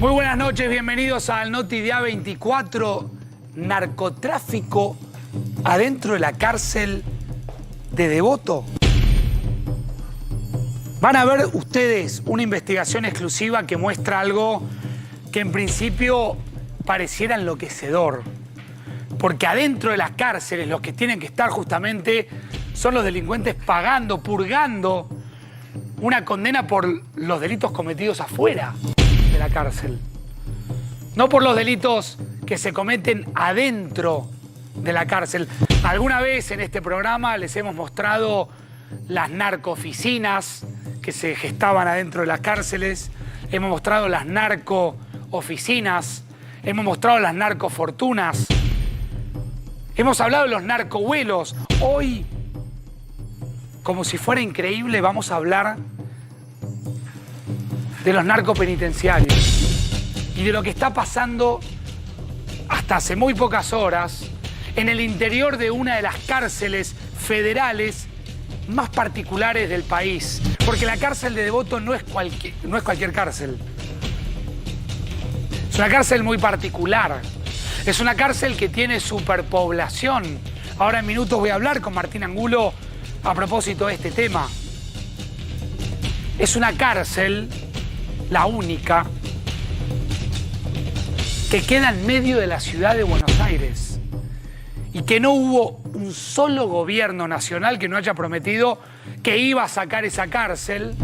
Muy buenas noches, bienvenidos al Noti Día 24. Narcotráfico adentro de la cárcel de Devoto. Van a ver ustedes una investigación exclusiva que muestra algo que en principio pareciera enloquecedor. Porque adentro de las cárceles los que tienen que estar justamente son los delincuentes pagando, purgando una condena por los delitos cometidos afuera de la cárcel. No por los delitos que se cometen adentro de la cárcel. Alguna vez en este programa les hemos mostrado las narcooficinas que se gestaban adentro de las cárceles. Hemos mostrado las narcooficinas. Hemos mostrado las narcofortunas. Hemos hablado de los narcovuelos. Hoy, como si fuera increíble, vamos a hablar de los narcopenitenciarios y de lo que está pasando hasta hace muy pocas horas en el interior de una de las cárceles federales más particulares del país. Porque la cárcel de Devoto no es cualquier cárcel. Es una cárcel muy particular. Es una cárcel que tiene superpoblación. Ahora en minutos voy a hablar con Martín Angulo a propósito de este tema. Es una cárcel, la única, que queda en medio de la ciudad de Buenos Aires y que no hubo un solo gobierno nacional que no haya prometido que iba a sacar esa cárcel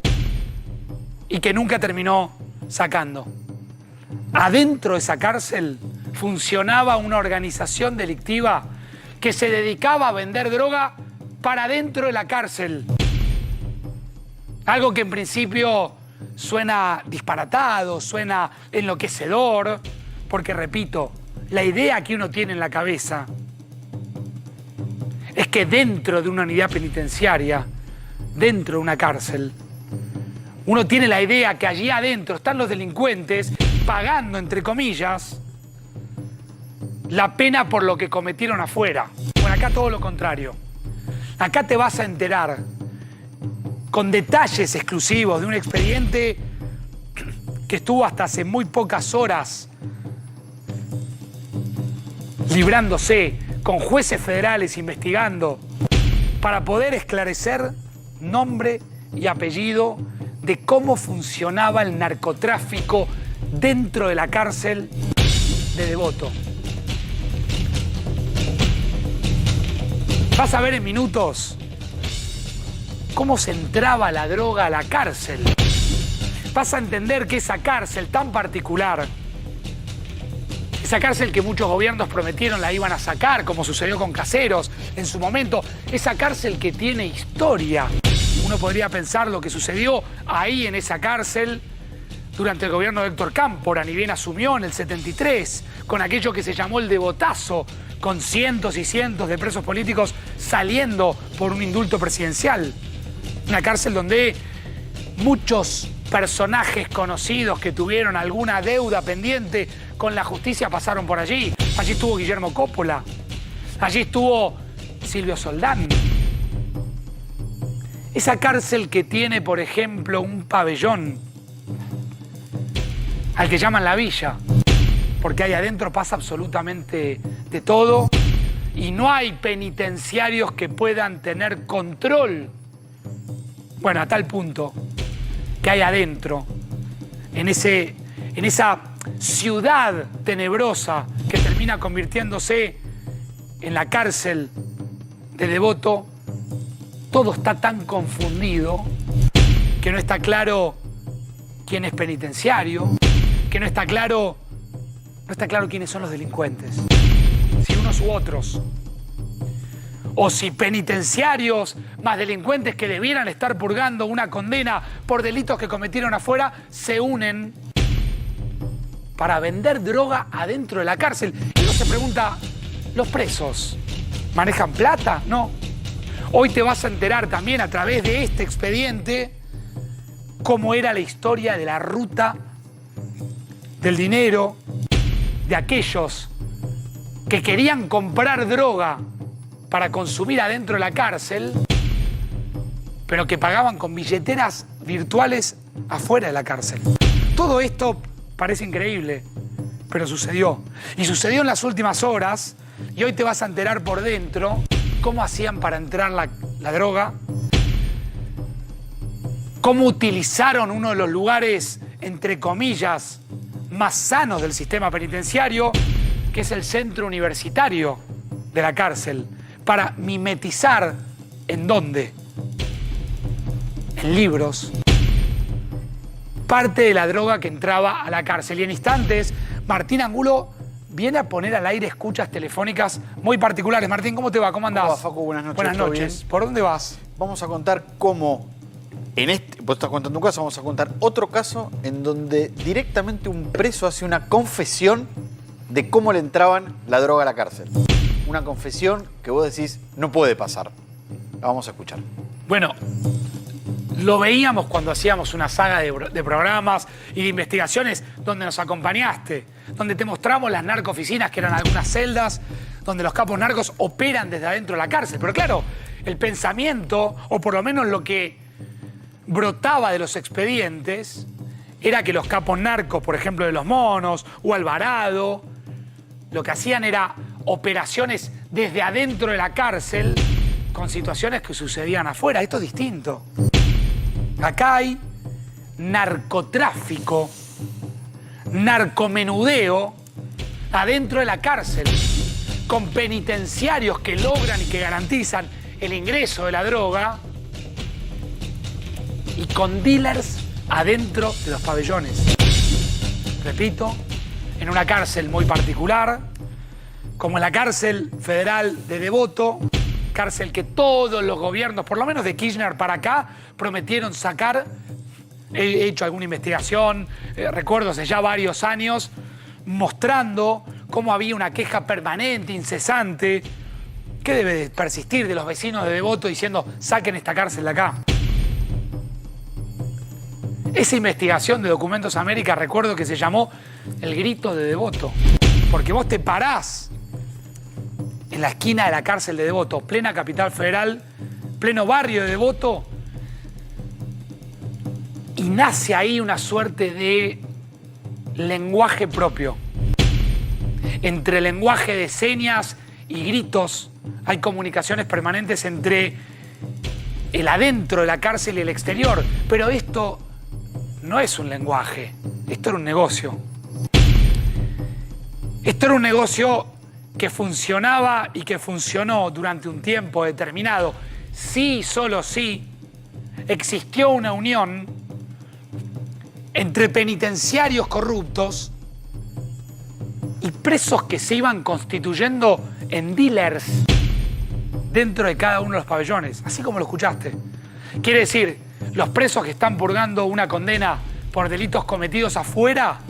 y que nunca terminó sacando. Adentro de esa cárcel funcionaba una organización delictiva que se dedicaba a vender droga para dentro de la cárcel. Algo que en principio suena disparatado, suena enloquecedor, porque repito, la idea que uno tiene en la cabeza es que dentro de una unidad penitenciaria, dentro de una cárcel, uno tiene la idea que allí adentro están los delincuentes pagando, entre comillas, la pena por lo que cometieron afuera. Bueno, acá todo lo contrario. Acá te vas a enterar con detalles exclusivos de un expediente que estuvo hasta hace muy pocas horas librándose, con jueces federales investigando para poder esclarecer nombre y apellido de cómo funcionaba el narcotráfico dentro de la cárcel de Devoto. Vas a ver en minutos cómo se entraba la droga a la cárcel. Vas a entender que esa cárcel tan particular, esa cárcel que muchos gobiernos prometieron la iban a sacar, como sucedió con Caseros en su momento, esa cárcel que tiene historia. Uno podría pensar lo que sucedió ahí en esa cárcel durante el gobierno de Héctor Cámpora, ni bien asumió en el 73, con aquello que se llamó el Devotazo, con cientos y cientos de presos políticos saliendo por un indulto presidencial. Una cárcel donde muchos personajes conocidos que tuvieron alguna deuda pendiente con la justicia pasaron por allí. Allí estuvo Guillermo Coppola. Allí estuvo Silvio Soldán. Esa cárcel que tiene, por ejemplo, un pabellón al que llaman La Villa, porque ahí adentro pasa absolutamente de todo y no hay penitenciarios que puedan tener control. Bueno, a tal punto que hay adentro, en esa ciudad tenebrosa que termina convirtiéndose en la cárcel de Devoto, todo está tan confundido que no está claro quién es penitenciario, que no está claro quiénes son los delincuentes, si unos u otros, o si penitenciarios más delincuentes que debieran estar purgando una condena por delitos que cometieron afuera se unen para vender droga adentro de la cárcel. Y uno se pregunta, ¿los presos manejan plata? No. Hoy te vas a enterar también a través de este expediente cómo era la historia de la ruta del dinero de aquellos que querían comprar droga para consumir adentro de la cárcel, pero que pagaban con billeteras virtuales afuera de la cárcel. Todo esto Parece increíble, pero sucedió. Y sucedió en las últimas horas, y hoy te vas a enterar por dentro cómo hacían para entrar la droga, cómo utilizaron uno de los lugares, entre comillas, más sanos del sistema penitenciario, que es el centro universitario de la cárcel, para mimetizar, ¿en dónde? En libros, parte de la droga que entraba a la cárcel. Y en instantes, Martín Angulo viene a poner al aire escuchas telefónicas muy particulares. Martín, ¿cómo te va? ¿Cómo andás? ¿Cómo va, Facu? Buenas noches. Buenas noches. ¿Por dónde vas? Vamos a contar cómo, vos estás contando un caso, vamos a contar otro caso en donde directamente un preso hace una confesión de cómo le entraban la droga a la cárcel. Una confesión que vos decís no puede pasar. La vamos a escuchar. Bueno, lo veíamos cuando hacíamos una saga de programas y de investigaciones donde nos acompañaste, donde te mostramos las narcooficinas, que eran algunas celdas donde los capos narcos operan desde adentro de la cárcel. Pero claro, el pensamiento, o por lo menos lo que brotaba de los expedientes, era que los capos narcos, por ejemplo de Los Monos o Alvarado, lo que hacían era operaciones desde adentro de la cárcel con situaciones que sucedían afuera. Esto es distinto. Acá hay narcotráfico, narcomenudeo adentro de la cárcel, con penitenciarios que logran y que garantizan el ingreso de la droga y con dealers adentro de los pabellones. Repito, en una cárcel muy particular, como en la cárcel federal de Devoto, cárcel que todos los gobiernos, por lo menos de Kirchner para acá, prometieron sacar. He hecho alguna investigación, recuerdo hace ya varios años, mostrando cómo había una queja permanente, incesante, que debe de persistir de los vecinos de Devoto diciendo, saquen esta cárcel de acá. Esa investigación de Documentos América, recuerdo que se llamó El Grito de Devoto, porque vos te parás en la esquina de la cárcel de Devoto, plena capital federal, pleno barrio de Devoto, y nace ahí una suerte de lenguaje propio. Entre lenguaje de señas y gritos hay comunicaciones permanentes entre el adentro de la cárcel y el exterior. Pero esto no es un lenguaje, esto era un negocio. Esto era un negocio que funcionaba y que funcionó durante un tiempo determinado. Sí, solo sí, existió una unión entre penitenciarios corruptos y presos que se iban constituyendo en dealers dentro de cada uno de los pabellones, así como lo escuchaste. Quiere decir, los presos que están purgando una condena por delitos cometidos afuera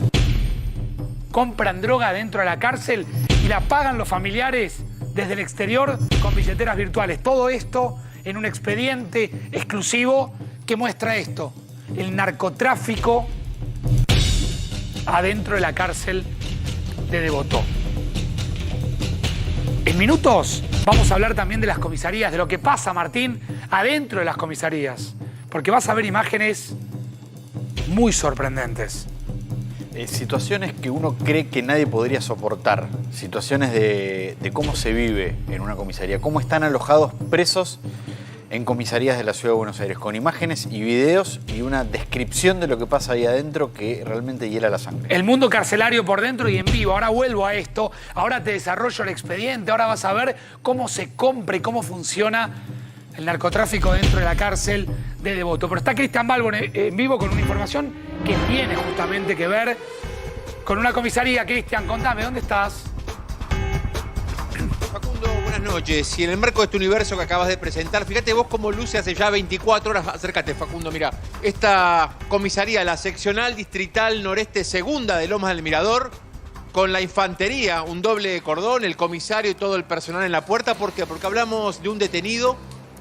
compran droga dentro de la cárcel y la pagan los familiares desde el exterior con billeteras virtuales. Todo esto en un expediente exclusivo que muestra esto, el narcotráfico adentro de la cárcel de Devoto. En minutos vamos a hablar también de las comisarías, de lo que pasa, Martín, adentro de las comisarías, porque vas a ver imágenes muy sorprendentes. Situaciones que uno cree que nadie podría soportar, situaciones de cómo se vive en una comisaría, cómo están alojados presos en comisarías de la Ciudad de Buenos Aires, con imágenes y videos y una descripción de lo que pasa ahí adentro que realmente hiela la sangre. El mundo carcelario por dentro y en vivo. Ahora vuelvo a esto, ahora te desarrollo el expediente, ahora vas a ver cómo se compra y cómo funciona el narcotráfico dentro de la cárcel de Devoto. Pero está Cristian Balbo en vivo con una información que tiene justamente que ver con una comisaría. Cristian, contame, ¿dónde estás? Facundo, buenas noches. Y en el marco de este universo que acabas de presentar, fíjate vos cómo luce hace ya 24 horas. Acércate, Facundo, mira. Esta comisaría, la seccional distrital noreste segunda de Lomas del Mirador, con la infantería, un doble cordón, el comisario y todo el personal en la puerta. ¿Por qué? Porque hablamos de un detenido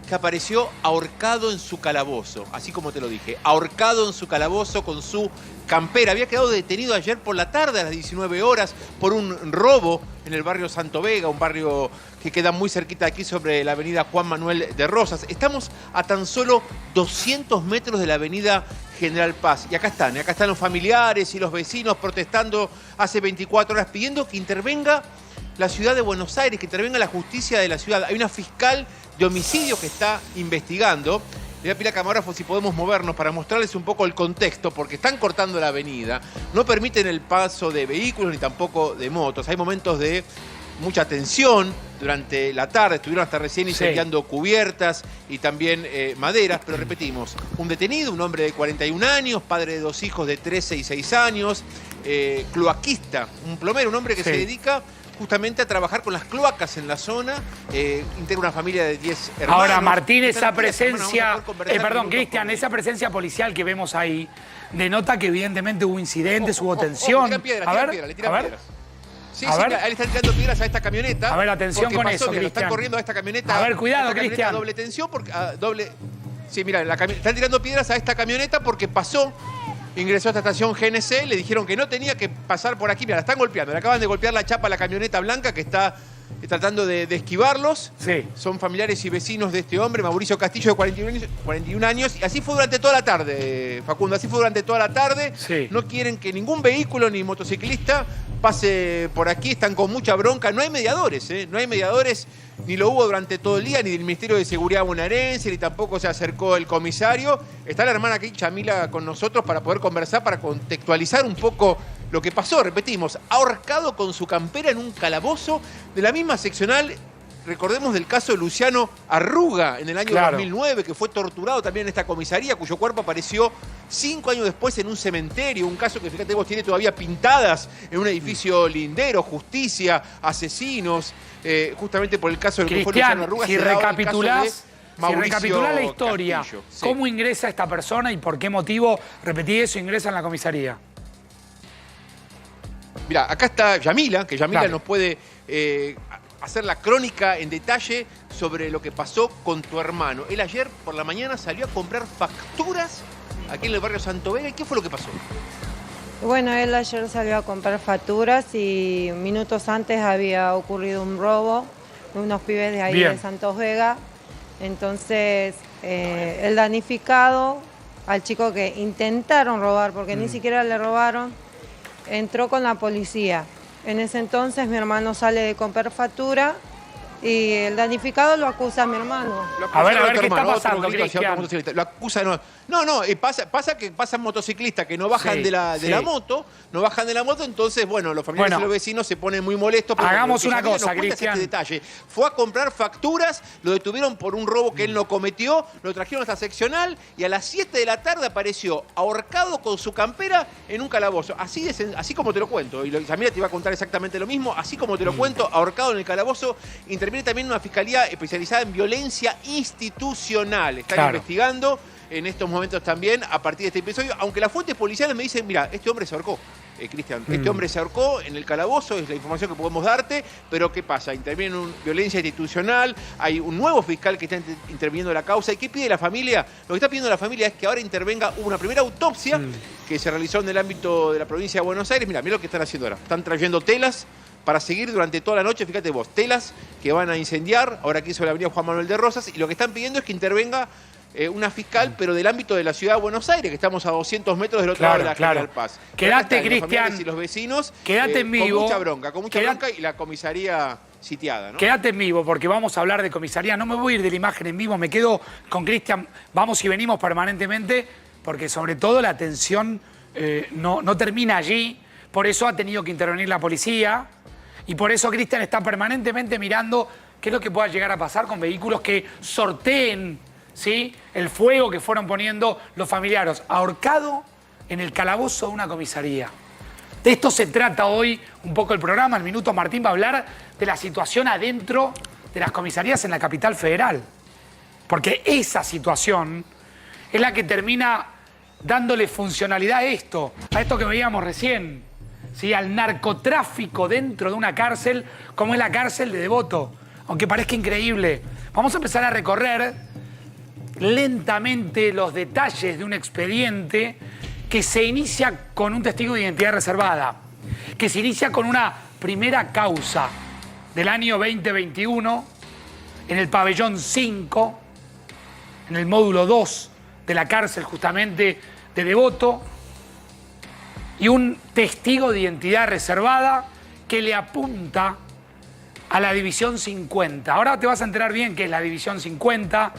que apareció ahorcado en su calabozo, así como te lo dije, ahorcado en su calabozo con su campera. Había quedado detenido ayer por la tarde a las 19 horas por un robo en el barrio Santo Vega, un barrio que queda muy cerquita de aquí sobre la avenida Juan Manuel de Rosas. Estamos a tan solo 200 metros de la avenida General Paz. Y acá están los familiares y los vecinos protestando hace 24 horas pidiendo que intervenga la ciudad de Buenos Aires, que intervenga la justicia de la ciudad. Hay una fiscal de homicidios que está investigando. Le voy a pedir a camarógrafo si podemos movernos para mostrarles un poco el contexto, porque están cortando la avenida, no permiten el paso de vehículos ni tampoco de motos. Hay momentos de mucha tensión durante la tarde, estuvieron hasta recién incendiando cubiertas y también maderas, pero repetimos, un detenido, un hombre de 41 años, padre de 2 hijos de 13 y 6 años, cloaquista, un plomero, un hombre que se dedica justamente a trabajar con las cloacas en la zona, integra una familia de 10 hermanos. Ahora, Martín, esa presencia, perdón, Cristian, esa presencia policial que vemos ahí denota que evidentemente hubo incidentes, hubo tensión. Le tiran piedras. Sí, ahí le están tirando piedras a esta camioneta. A ver, atención con eso, Cristian. Están corriendo a esta camioneta. A ver, cuidado, Cristian. Doble tensión, Sí, mira, están tirando piedras a esta camioneta porque ingresó a esta estación GNC, le dijeron que no tenía que pasar por aquí. Mira, la están golpeando, le acaban de golpear la chapa a la camioneta blanca que está tratando de esquivarlos. Sí. Son familiares y vecinos de este hombre, Mauricio Castillo, de 41 años. Y así fue durante toda la tarde, Facundo, así fue durante toda la tarde. Sí. No quieren que ningún vehículo ni motociclista pase por aquí, están con mucha bronca. No hay mediadores, no hay mediadores, ni lo hubo durante todo el día, ni del Ministerio de Seguridad bonaerense, ni tampoco se acercó el comisario. Está la hermana aquí, Yamila, con nosotros para poder conversar, para contextualizar un poco lo que pasó. Repetimos, ahorcado con su campera en un calabozo de la misma seccional. Recordemos del caso de Luciano Arruga en el año 2009, que fue torturado también en esta comisaría, cuyo cuerpo apareció 5 años después en un cementerio. Un caso que, fíjate vos, tiene todavía pintadas en un edificio lindero, justicia, asesinos. Justamente por el caso del que fue Luciano Arruga. Si recapitulás la historia, Castillo, sí. ¿Cómo ingresa esta persona y por qué motivo, repetí eso, ingresa en la comisaría? Mira, acá está Yamila, que Yamila nos puede hacer la crónica en detalle sobre lo que pasó con tu hermano. Él ayer por la mañana salió a comprar facturas aquí en el barrio Santo Vega. ¿Y qué fue lo que pasó? Bueno, él ayer salió a comprar facturas y minutos antes había ocurrido un robo de unos pibes de ahí de Santos Vega. Entonces, el damnificado, al chico que intentaron robar, porque ni siquiera le robaron, entró con la policía. En ese entonces mi hermano sale de comprar factura y el damnificado lo acusa a mi hermano. A ver, ¿qué está pasando, Cristian? Lo acusa, pasa que pasan motociclistas que no bajan de la moto, entonces, bueno, los familiares y los vecinos se ponen muy molestos. Hagamos una cosa, Cristian. Este detalle. Fue a comprar facturas, lo detuvieron por un robo que él no cometió, lo trajeron hasta seccional y a las 7 de la tarde apareció ahorcado con su campera en un calabozo. Así como te lo cuento, y Yamila te iba a contar exactamente lo mismo, así como te lo cuento, ahorcado en el calabozo. Interviene también una fiscalía especializada en violencia institucional. Están investigando en estos momentos también a partir de este episodio, aunque las fuentes policiales me dicen, mira, este hombre se ahorcó, Cristian, este hombre se ahorcó en el calabozo, es la información que podemos darte, pero ¿qué pasa? Interviene en violencia institucional, hay un nuevo fiscal que está interviniendo la causa. ¿Y qué pide la familia? Lo que está pidiendo la familia es que ahora intervenga una primera autopsia que se realizó en el ámbito de la provincia de Buenos Aires. Mira lo que están haciendo ahora, están trayendo telas para seguir durante toda la noche, fíjate vos, telas que van a incendiar, ahora aquí sobre la avenida Juan Manuel de Rosas, y lo que están pidiendo es que intervenga una fiscal, pero del ámbito de la ciudad de Buenos Aires, que estamos a 200 metros del otro lado de la General Paz. Quédate, Cristian. Y los vecinos, quédate en vivo. Con mucha bronca y la comisaría sitiada, ¿no? Quédate en vivo, porque vamos a hablar de comisaría. No me voy a ir de la imagen en vivo, me quedo con Cristian. Vamos y venimos permanentemente, porque sobre todo la tensión no termina allí. Por eso ha tenido que intervenir la policía. Y por eso Cristian está permanentemente mirando qué es lo que pueda llegar a pasar con vehículos que sorteen, ¿sí?, el fuego que fueron poniendo los familiares. Ahorcado en el calabozo de una comisaría. De esto se trata hoy un poco el programa. En minutos Martín va a hablar de la situación adentro de las comisarías en la capital federal. Porque esa situación es la que termina dándole funcionalidad a esto que veíamos recién. ¿Sí? Al narcotráfico dentro de una cárcel como es la cárcel de Devoto. Aunque parezca increíble. Vamos a empezar a recorrer lentamente los detalles de un expediente que se inicia con un testigo de identidad reservada, que se inicia con una primera causa del año 2021 en el pabellón 5, en el módulo 2 de la cárcel justamente de Devoto y un testigo de identidad reservada que le apunta a la División 50. Ahora te vas a enterar bien qué es la División 50,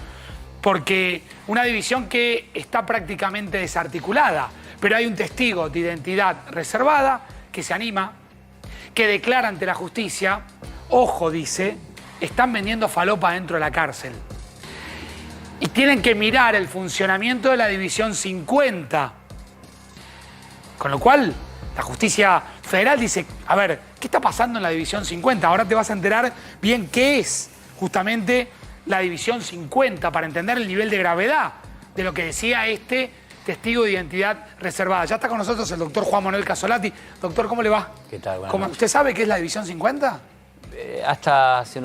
porque una división que está prácticamente desarticulada, pero hay un testigo de identidad reservada que se anima, que declara ante la justicia, ojo, dice, están vendiendo falopa dentro de la cárcel. Y tienen que mirar el funcionamiento de la División 50. Con lo cual, la justicia federal dice, a ver, ¿qué está pasando en la División 50? Ahora te vas a enterar bien qué es justamente la División 50 para entender el nivel de gravedad de lo que decía este testigo de identidad reservada. Ya está con nosotros el doctor Juan Manuel Casolati. Doctor, ¿cómo le va? ¿Qué tal? Bueno, ¿Usted sabe qué es la División 50? Hasta hace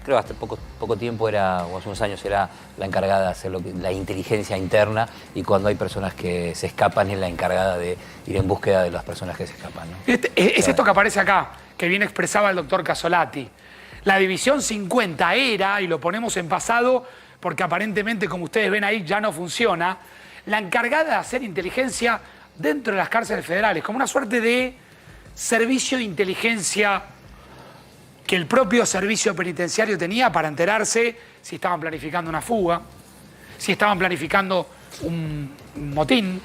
creo hasta poco tiempo o hace unos años era la encargada de hacer la inteligencia interna, y cuando hay personas que se escapan es la encargada de ir en búsqueda de las personas que se escapan, ¿no? Es esto que aparece acá, que bien expresaba el doctor Casolati. La División 50 era, y lo ponemos en pasado porque aparentemente, como ustedes ven ahí, ya no funciona, la encargada de hacer inteligencia dentro de las cárceles federales, como una suerte de servicio de inteligencia que el propio servicio penitenciario tenía para enterarse si estaban planificando una fuga, si estaban planificando un motín,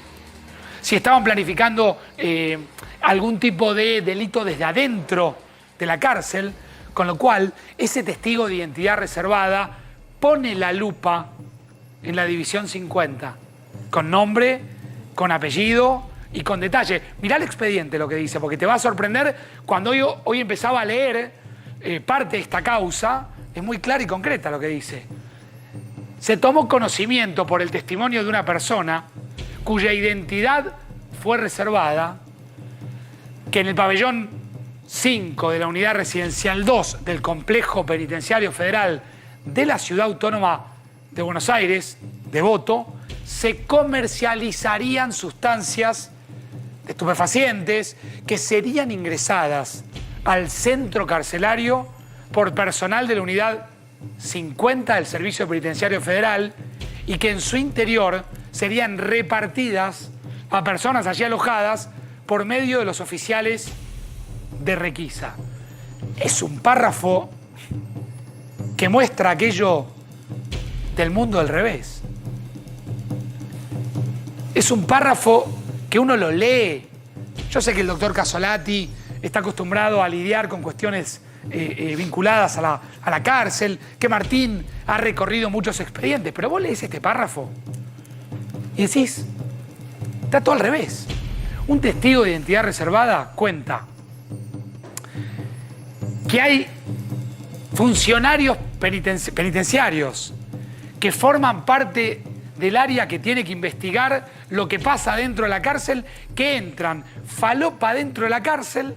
si estaban planificando algún tipo de delito desde adentro de la cárcel, con lo cual ese testigo de identidad reservada pone la lupa en la División 50, con nombre, con apellido y con detalle. Mirá el expediente lo que dice, porque te va a sorprender cuando hoy empezaba a leer parte de esta causa, es muy clara y concreta lo que dice. Se tomó conocimiento por el testimonio de una persona cuya identidad fue reservada, que en el pabellón 5 de la unidad residencial 2 del Complejo Penitenciario Federal de la Ciudad Autónoma de Buenos Aires, Devoto, se comercializarían sustancias estupefacientes que serían ingresadas al centro carcelario por personal de la unidad 50 del Servicio Penitenciario Federal, y que en su interior serían repartidas a personas allí alojadas por medio de los oficiales de requisa. Es un párrafo que muestra aquello del mundo al revés. Es un párrafo que uno lo lee. Yo sé que el doctor Casolati está acostumbrado a lidiar con cuestiones vinculadas a la cárcel, que Martín ha recorrido muchos expedientes, pero vos lees este párrafo y decís, está todo al revés. Un testigo de identidad reservada cuenta que hay funcionarios penitenciarios que forman parte del área que tiene que investigar lo que pasa dentro de la cárcel, que entran falopa dentro de la cárcel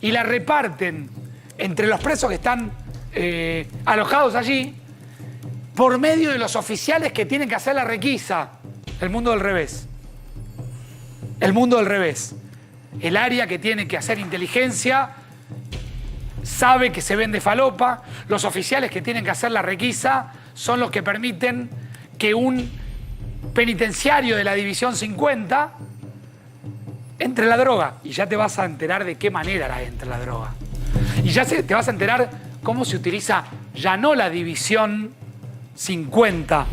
y la reparten entre los presos que están alojados allí por medio de los oficiales que tienen que hacer la requisa. El mundo del revés. El mundo del revés. El área que tiene que hacer inteligencia sabe que se vende falopa. Los oficiales que tienen que hacer la requisa son los que permiten que un penitenciario de la División 50 entre la droga. Y ya te vas a enterar de qué manera entra la droga. Y ya te vas a enterar cómo se utiliza ya no la División 50,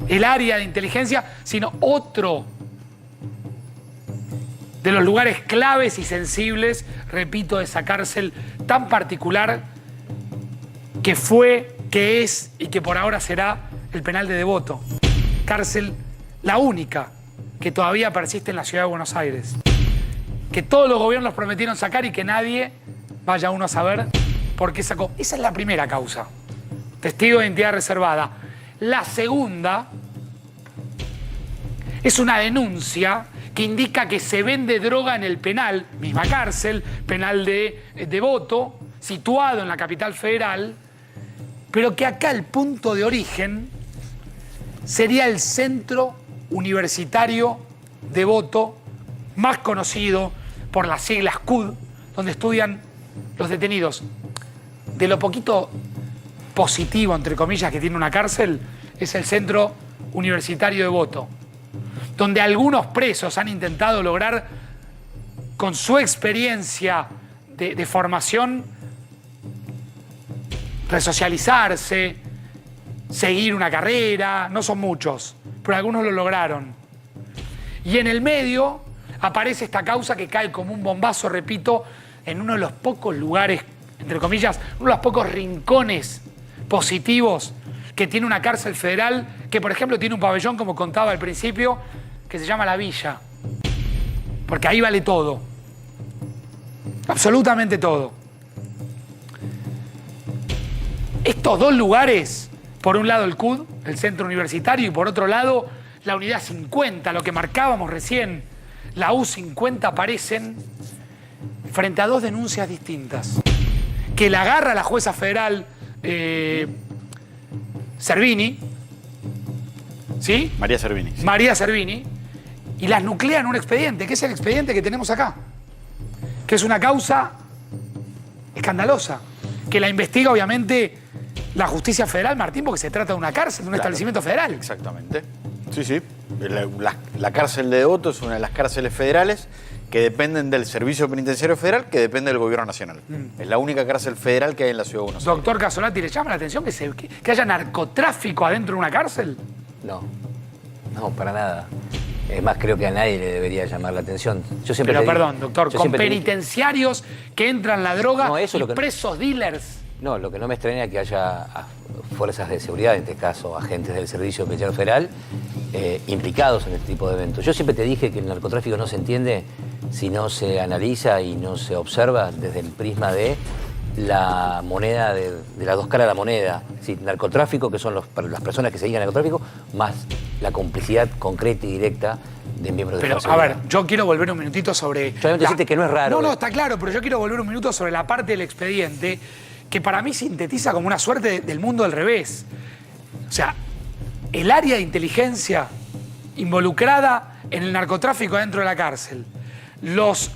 el área de inteligencia, sino otro de los lugares claves y sensibles, repito, de esa cárcel tan particular que fue, que es y que por ahora será el penal de Devoto. Cárcel, la única que todavía persiste en la ciudad de Buenos Aires, que todos los gobiernos prometieron sacar y que nadie, vaya uno a saber por qué sacó. Esa es la primera causa, testigo de identidad reservada. La segunda es una denuncia que indica que se vende droga en el penal, misma cárcel, penal de Devoto, situado en la capital federal, pero que acá el punto de origen sería el Centro Universitario Devoto, más conocido por las siglas CUD, donde estudian los detenidos. De lo poquito positivo, entre comillas, que tiene una cárcel, es el Centro Universitario Devoto, donde algunos presos han intentado lograr, con su experiencia de formación, resocializarse, seguir una carrera. No son muchos, pero algunos lo lograron. Y en el medio aparece esta causa que cae como un bombazo, repito, en uno de los pocos lugares, entre comillas, uno de los pocos rincones positivos que tiene una cárcel federal, que por ejemplo tiene un pabellón, como contaba al principio, que se llama La Villa. Porque ahí vale todo. Absolutamente todo. Estos dos lugares, por un lado el CUD, el centro universitario, y por otro lado la unidad 50, lo que marcábamos recién, la U50, aparecen frente a dos denuncias distintas. Que la agarra la jueza federal Servini, ¿sí? María Servini. Sí. María Servini, y las nuclea en un expediente, que es el expediente que tenemos acá, que es una causa escandalosa, que la investiga obviamente la justicia federal, Martín, porque se trata de una cárcel, de un establecimiento federal. Exactamente. Sí, sí. La cárcel de Devoto es una de las cárceles federales que dependen del Servicio Penitenciario Federal, que depende del Gobierno Nacional. Es la única cárcel federal que hay en la Ciudad de Buenos Aires. Doctor Casolati, ¿le llama la atención que haya narcotráfico adentro de una cárcel? No, no, para nada. Es más, creo que a nadie le debería llamar la atención. Yo siempre Pero te perdón, dije, doctor, con penitenciarios que entran la droga No, eso y es lo que presos dealers. No, lo que no me extraña es que haya fuerzas de seguridad, en este caso agentes del Servicio Penitenciario Federal, implicados en este tipo de eventos. Yo siempre te dije que el narcotráfico no se entiende si no se analiza y no se observa desde el prisma de la moneda, de las dos caras de la moneda. Es decir, narcotráfico, que son las personas que se dedican al narcotráfico, más la complicidad concreta y directa de miembros de la Pero, a ver, yo quiero volver un minutito sobre... Yo decirte que no es raro. No, está claro, pero yo quiero volver un minuto sobre la parte del expediente que para mí sintetiza como una suerte del mundo al revés. O sea, el área de inteligencia involucrada en el narcotráfico dentro de la cárcel, los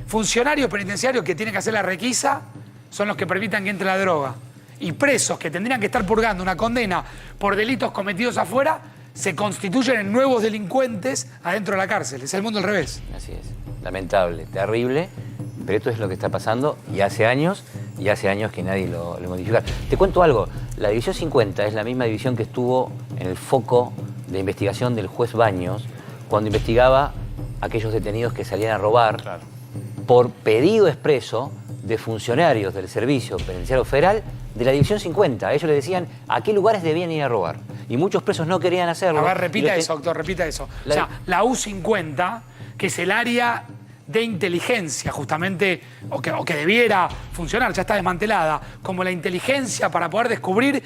funcionarios penitenciarios que tienen que hacer la requisa son los que permitan que entre la droga, y presos que tendrían que estar purgando una condena por delitos cometidos afuera se constituyen en nuevos delincuentes adentro de la cárcel. Es el mundo al revés. Así es. Lamentable, terrible, pero esto es lo que está pasando y hace años que nadie lo modifica. Te cuento algo, la División 50 es la misma división que estuvo en el foco de investigación del juez Baños cuando investigaba a aquellos detenidos que salían a robar por pedido expreso de funcionarios del Servicio Penitenciario Federal de la División 50. Ellos le decían a qué lugares debían ir a robar. Y muchos presos no querían hacerlo. A ver, repita eso, doctor, repita eso. O sea, la U50, que es el área de inteligencia, justamente, o que debiera funcionar, ya está desmantelada, como la inteligencia para poder descubrir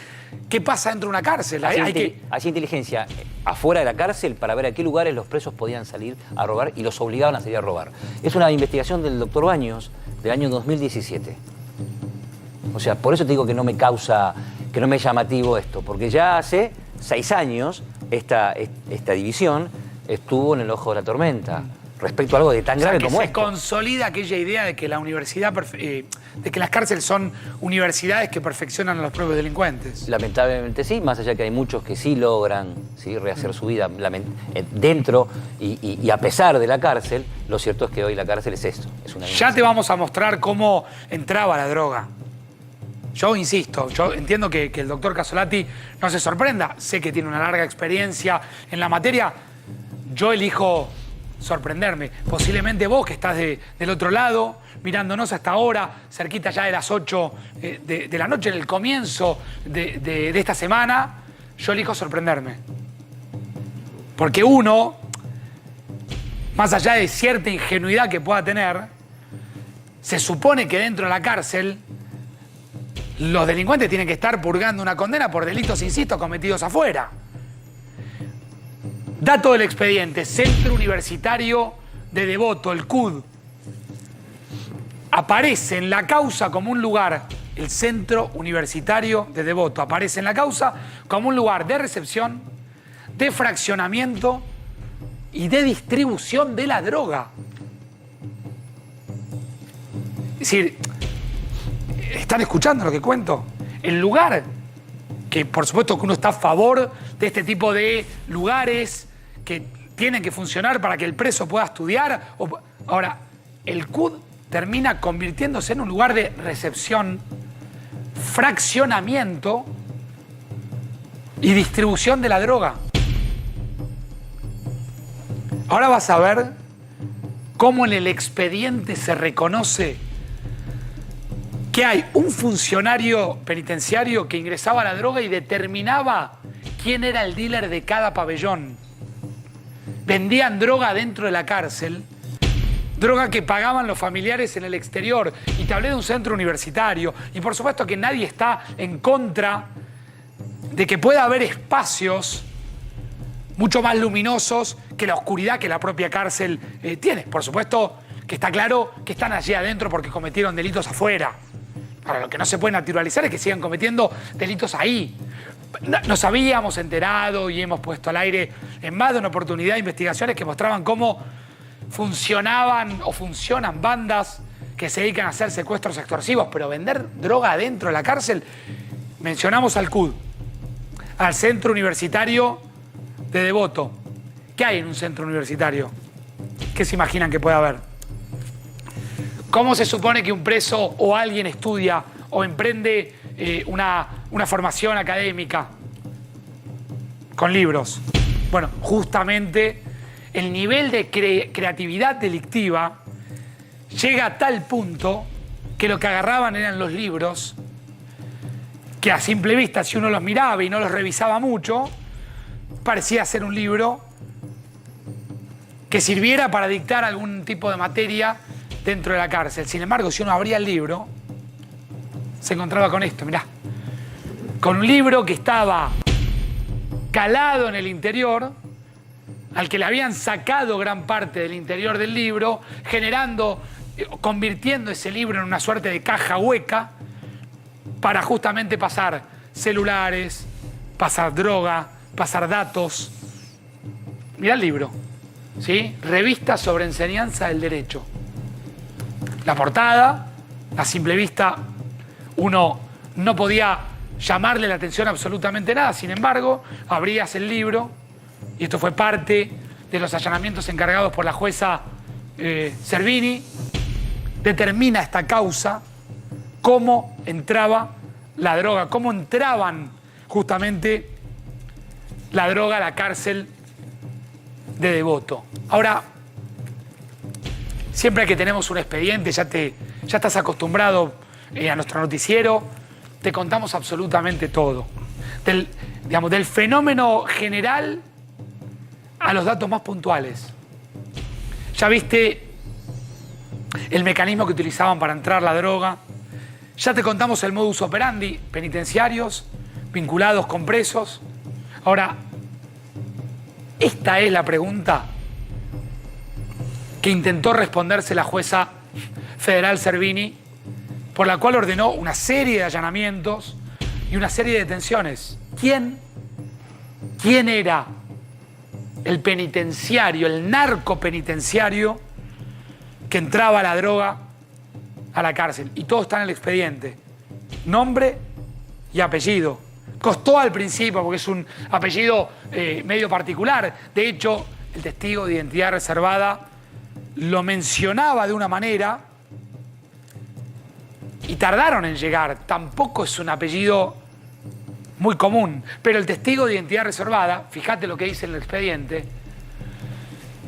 qué pasa dentro de una cárcel. Hacía inteligencia afuera de la cárcel para ver a qué lugares los presos podían salir a robar y los obligaban a salir a robar. Es una investigación del doctor Baños del año 2017. O sea, por eso te digo que no me causa, que no me es llamativo esto, porque ya hace 6 años esta división estuvo en el ojo de la tormenta respecto a algo de tan grave como esto. Se consolida aquella idea de que la universidad, de que las cárceles son universidades que perfeccionan a los propios delincuentes. Lamentablemente sí, más allá que hay muchos que sí logran rehacer su vida dentro y a pesar de la cárcel, lo cierto es que hoy la cárcel es esto. Es una ya te vamos a mostrar cómo entraba la droga. Yo insisto, yo entiendo que el doctor Casolati no se sorprenda. Sé que tiene una larga experiencia en la materia. Yo elijo sorprenderme. Posiblemente vos, que estás del otro lado, mirándonos hasta ahora, cerquita ya de las 8 de la noche, en el comienzo de esta semana, yo elijo sorprenderme. Porque uno, más allá de cierta ingenuidad que pueda tener, se supone que dentro de la cárcel los delincuentes tienen que estar purgando una condena por delitos, insisto, cometidos afuera. Dato del expediente, Centro Universitario de Devoto, el CUD. Aparece en la causa como un lugar, el Centro Universitario de Devoto, aparece en la causa como un lugar de recepción, de fraccionamiento y de distribución de la droga. Es decir, ¿están escuchando lo que cuento? El lugar, que por supuesto que uno está a favor de este tipo de lugares que tienen que funcionar para que el preso pueda estudiar. Ahora, el CUD termina convirtiéndose en un lugar de recepción, fraccionamiento y distribución de la droga. Ahora vas a ver cómo en el expediente se reconoce que hay un funcionario penitenciario que ingresaba la droga y determinaba quién era el dealer de cada pabellón. Vendían droga dentro de la cárcel, droga que pagaban los familiares en el exterior. Y te hablé de un centro universitario. Y por supuesto que nadie está en contra de que pueda haber espacios mucho más luminosos que la oscuridad que la propia cárcel tiene. Por supuesto que está claro que están allí adentro porque cometieron delitos afuera. Ahora, lo que no se puede naturalizar es que sigan cometiendo delitos ahí. Nos habíamos enterado y hemos puesto al aire en más de una oportunidad investigaciones que mostraban cómo funcionaban o funcionan bandas que se dedican a hacer secuestros extorsivos, pero vender droga dentro de la cárcel. Mencionamos al CUD, al Centro Universitario de Devoto. ¿Qué hay en un centro universitario? ¿Qué se imaginan que puede haber? ¿Cómo se supone que un preso o alguien estudia o emprende una formación académica con libros? Bueno, justamente el nivel de creatividad delictiva llega a tal punto que lo que agarraban eran los libros, que a simple vista, si uno los miraba y no los revisaba mucho, parecía ser un libro que sirviera para dictar algún tipo de materia dentro de la cárcel. Sin embargo, si uno abría el libro, se encontraba con esto, mirá. Con un libro que estaba calado en el interior, al que le habían sacado gran parte del interior del libro, convirtiendo ese libro en una suerte de caja hueca para justamente pasar celulares, pasar droga, pasar datos. Mirá el libro, ¿sí? Revista sobre enseñanza del derecho. La portada, a simple vista, uno no podía llamarle la atención a absolutamente nada. Sin embargo, abrías el libro, y esto fue parte de los allanamientos encargados por la jueza Servini, determina esta causa, cómo entraba la droga, cómo entraban justamente la droga a la cárcel de Devoto. Ahora, siempre que tenemos un expediente, ya estás acostumbrado a nuestro noticiero, te contamos absolutamente todo. Del fenómeno general a los datos más puntuales. Ya viste el mecanismo que utilizaban para entrar la droga. Ya te contamos el modus operandi, penitenciarios vinculados con presos. Ahora, esta es la pregunta que intentó responderse la jueza federal Servini, por la cual ordenó una serie de allanamientos y una serie de detenciones. ¿Quién era el penitenciario, el narcopenitenciario que entraba la droga a la cárcel? Y todo está en el expediente. Nombre y apellido. Costó al principio porque es un apellido medio particular. De hecho, el testigo de identidad reservada lo mencionaba de una manera y tardaron en llegar. Tampoco es un apellido muy común, pero el testigo de identidad reservada, fíjate lo que dice en el expediente,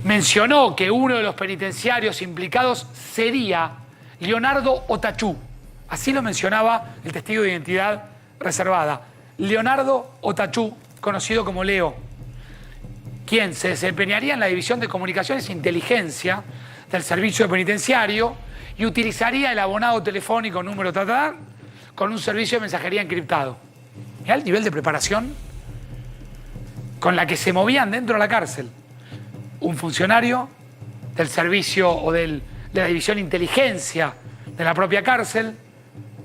mencionó que uno de los penitenciarios implicados sería Leonardo Otachú. Así lo mencionaba el testigo de identidad reservada. Leonardo Otachú, conocido como Leo, quien se desempeñaría en la División de Comunicaciones e Inteligencia del Servicio Penitenciario y utilizaría el abonado telefónico número con un servicio de mensajería encriptado. Mirá el nivel de preparación con la que se movían dentro de la cárcel. Un funcionario del servicio o de la División de Inteligencia de la propia cárcel,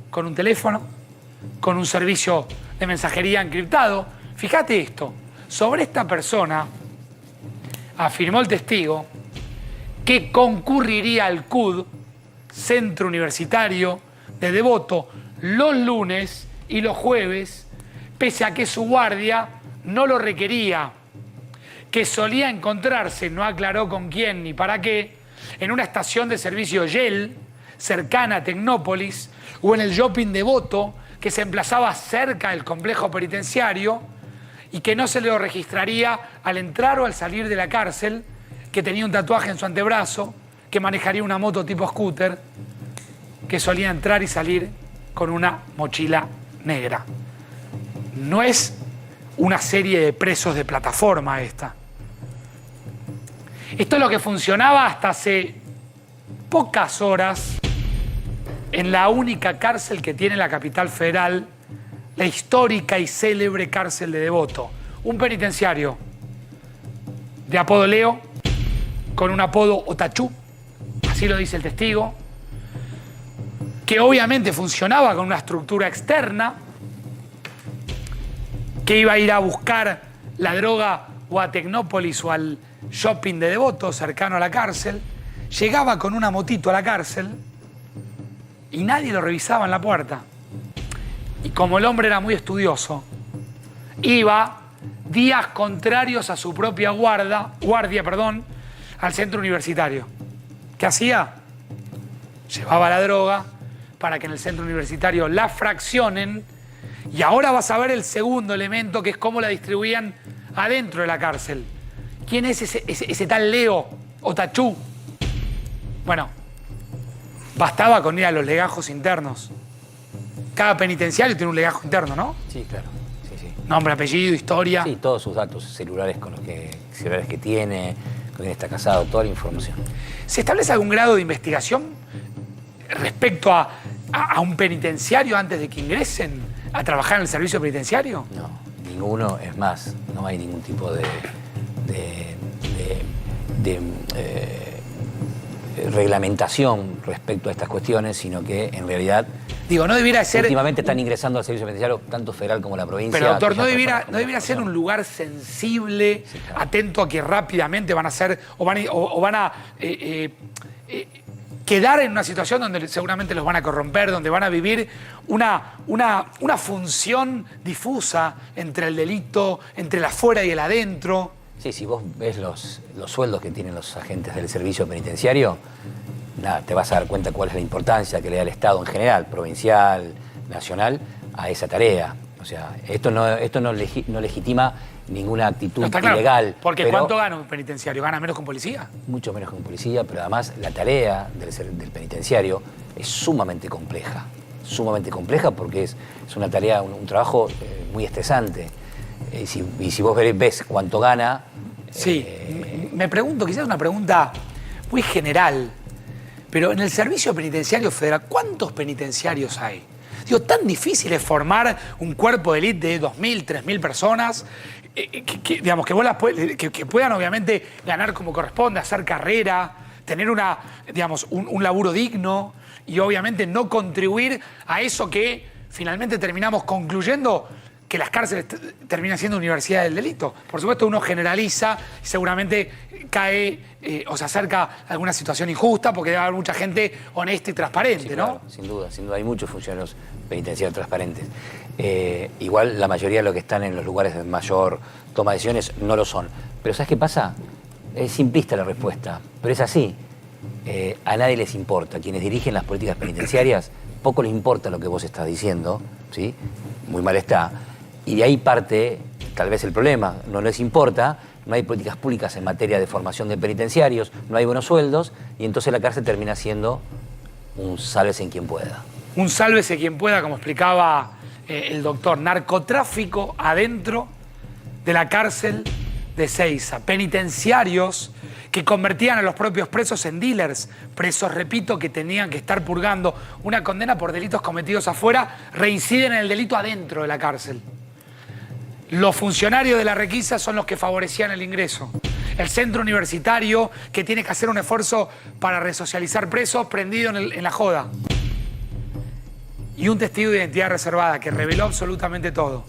con un teléfono, con un servicio de mensajería encriptado. Fíjate esto, sobre esta persona afirmó el testigo que concurriría al CUD, Centro Universitario de Devoto, los lunes y los jueves, pese a que su guardia no lo requería, que solía encontrarse, no aclaró con quién ni para qué, en una estación de servicio Shell, cercana a Tecnópolis, o en el shopping Devoto, que se emplazaba cerca del complejo penitenciario y que no se le registraría al entrar o al salir de la cárcel, que tenía un tatuaje en su antebrazo, que manejaría una moto tipo scooter, que solía entrar y salir con una mochila negra. No es una serie de presos de plataforma esta. Esto es lo que funcionaba hasta hace pocas horas en la única cárcel que tiene la capital federal, la histórica y célebre cárcel de Devoto. Un penitenciario de apodo Leo, con un apodo Otachú, así lo dice el testigo, que obviamente funcionaba con una estructura externa, que iba a ir a buscar la droga o a Tecnópolis o al shopping de Devoto, cercano a la cárcel, llegaba con una motito a la cárcel y nadie lo revisaba en la puerta. Y como el hombre era muy estudioso, iba días contrarios a su propia guardia, al centro universitario. ¿Qué hacía? Llevaba la droga para que en el centro universitario la fraccionen. Y ahora vas a ver el segundo elemento, que es cómo la distribuían adentro de la cárcel. ¿Quién es ese tal Leo Otachú? Bueno, bastaba con ir a los legajos internos. Cada penitenciario tiene un legajo interno, ¿no? Sí, claro. Sí, sí. Nombre, apellido, historia. Sí, todos sus datos celulares celulares que tiene, con quién está casado, toda la información. ¿Se establece algún grado de investigación respecto a un penitenciario antes de que ingresen a trabajar en el servicio penitenciario? No, ninguno. Es más, no hay ningún tipo de reglamentación respecto a estas cuestiones, sino que en realidad Digo, no debiera ser... últimamente están ingresando al servicio penitenciario tanto federal como la provincia. Pero doctor, no debiera ser un lugar sensible, sí, claro, atento a que rápidamente van a ser o van a quedar en una situación donde seguramente los van a corromper, donde van a vivir una función difusa entre el delito, entre el afuera y el adentro. Sí, si vos ves los sueldos que tienen los agentes del servicio penitenciario, nada, te vas a dar cuenta cuál es la importancia que le da el Estado en general, provincial, nacional, a esa tarea. O sea, esto no legitima ninguna actitud ilegal. Claro, porque ¿cuánto gana un penitenciario? ¿Gana menos que un policía? Mucho menos que un policía, pero además la tarea del penitenciario es sumamente compleja porque es una tarea, un trabajo muy estresante. Y si vos ves cuánto gana... Sí, me pregunto, quizás una pregunta muy general, pero en el servicio penitenciario federal, ¿cuántos penitenciarios hay? Digo, tan difícil es formar un cuerpo de élite de 2.000, 3.000 personas, que puedan obviamente ganar como corresponde, hacer carrera, tener un laburo digno y obviamente no contribuir a eso que finalmente terminamos concluyendo, que las cárceles terminan siendo universidades del delito. Por supuesto, uno generaliza y seguramente cae o se acerca a alguna situación injusta porque debe haber mucha gente honesta y transparente, sí, claro, ¿no? Sin duda, hay muchos funcionarios penitenciarios transparentes. Igual la mayoría de los que están en los lugares de mayor toma de decisiones no lo son. Pero ¿sabes qué pasa? Es simplista la respuesta, pero es así. A nadie les importa. Quienes dirigen las políticas penitenciarias, poco les importa lo que vos estás diciendo, ¿sí? Muy mal está. Y de ahí parte, tal vez, el problema. No les importa, no hay políticas públicas en materia de formación de penitenciarios, no hay buenos sueldos, y entonces la cárcel termina siendo un sálvese en quien pueda. Un sálvese quien pueda, como explicaba el doctor. Narcotráfico adentro de la cárcel de Seiza. Penitenciarios que convertían a los propios presos en dealers. Presos, repito, que tenían que estar purgando una condena por delitos cometidos afuera, reinciden en el delito adentro de la cárcel. Los funcionarios de la requisa son los que favorecían el ingreso. El centro universitario, que tiene que hacer un esfuerzo para resocializar presos, prendido en la joda. Y un testigo de identidad reservada que reveló absolutamente todo,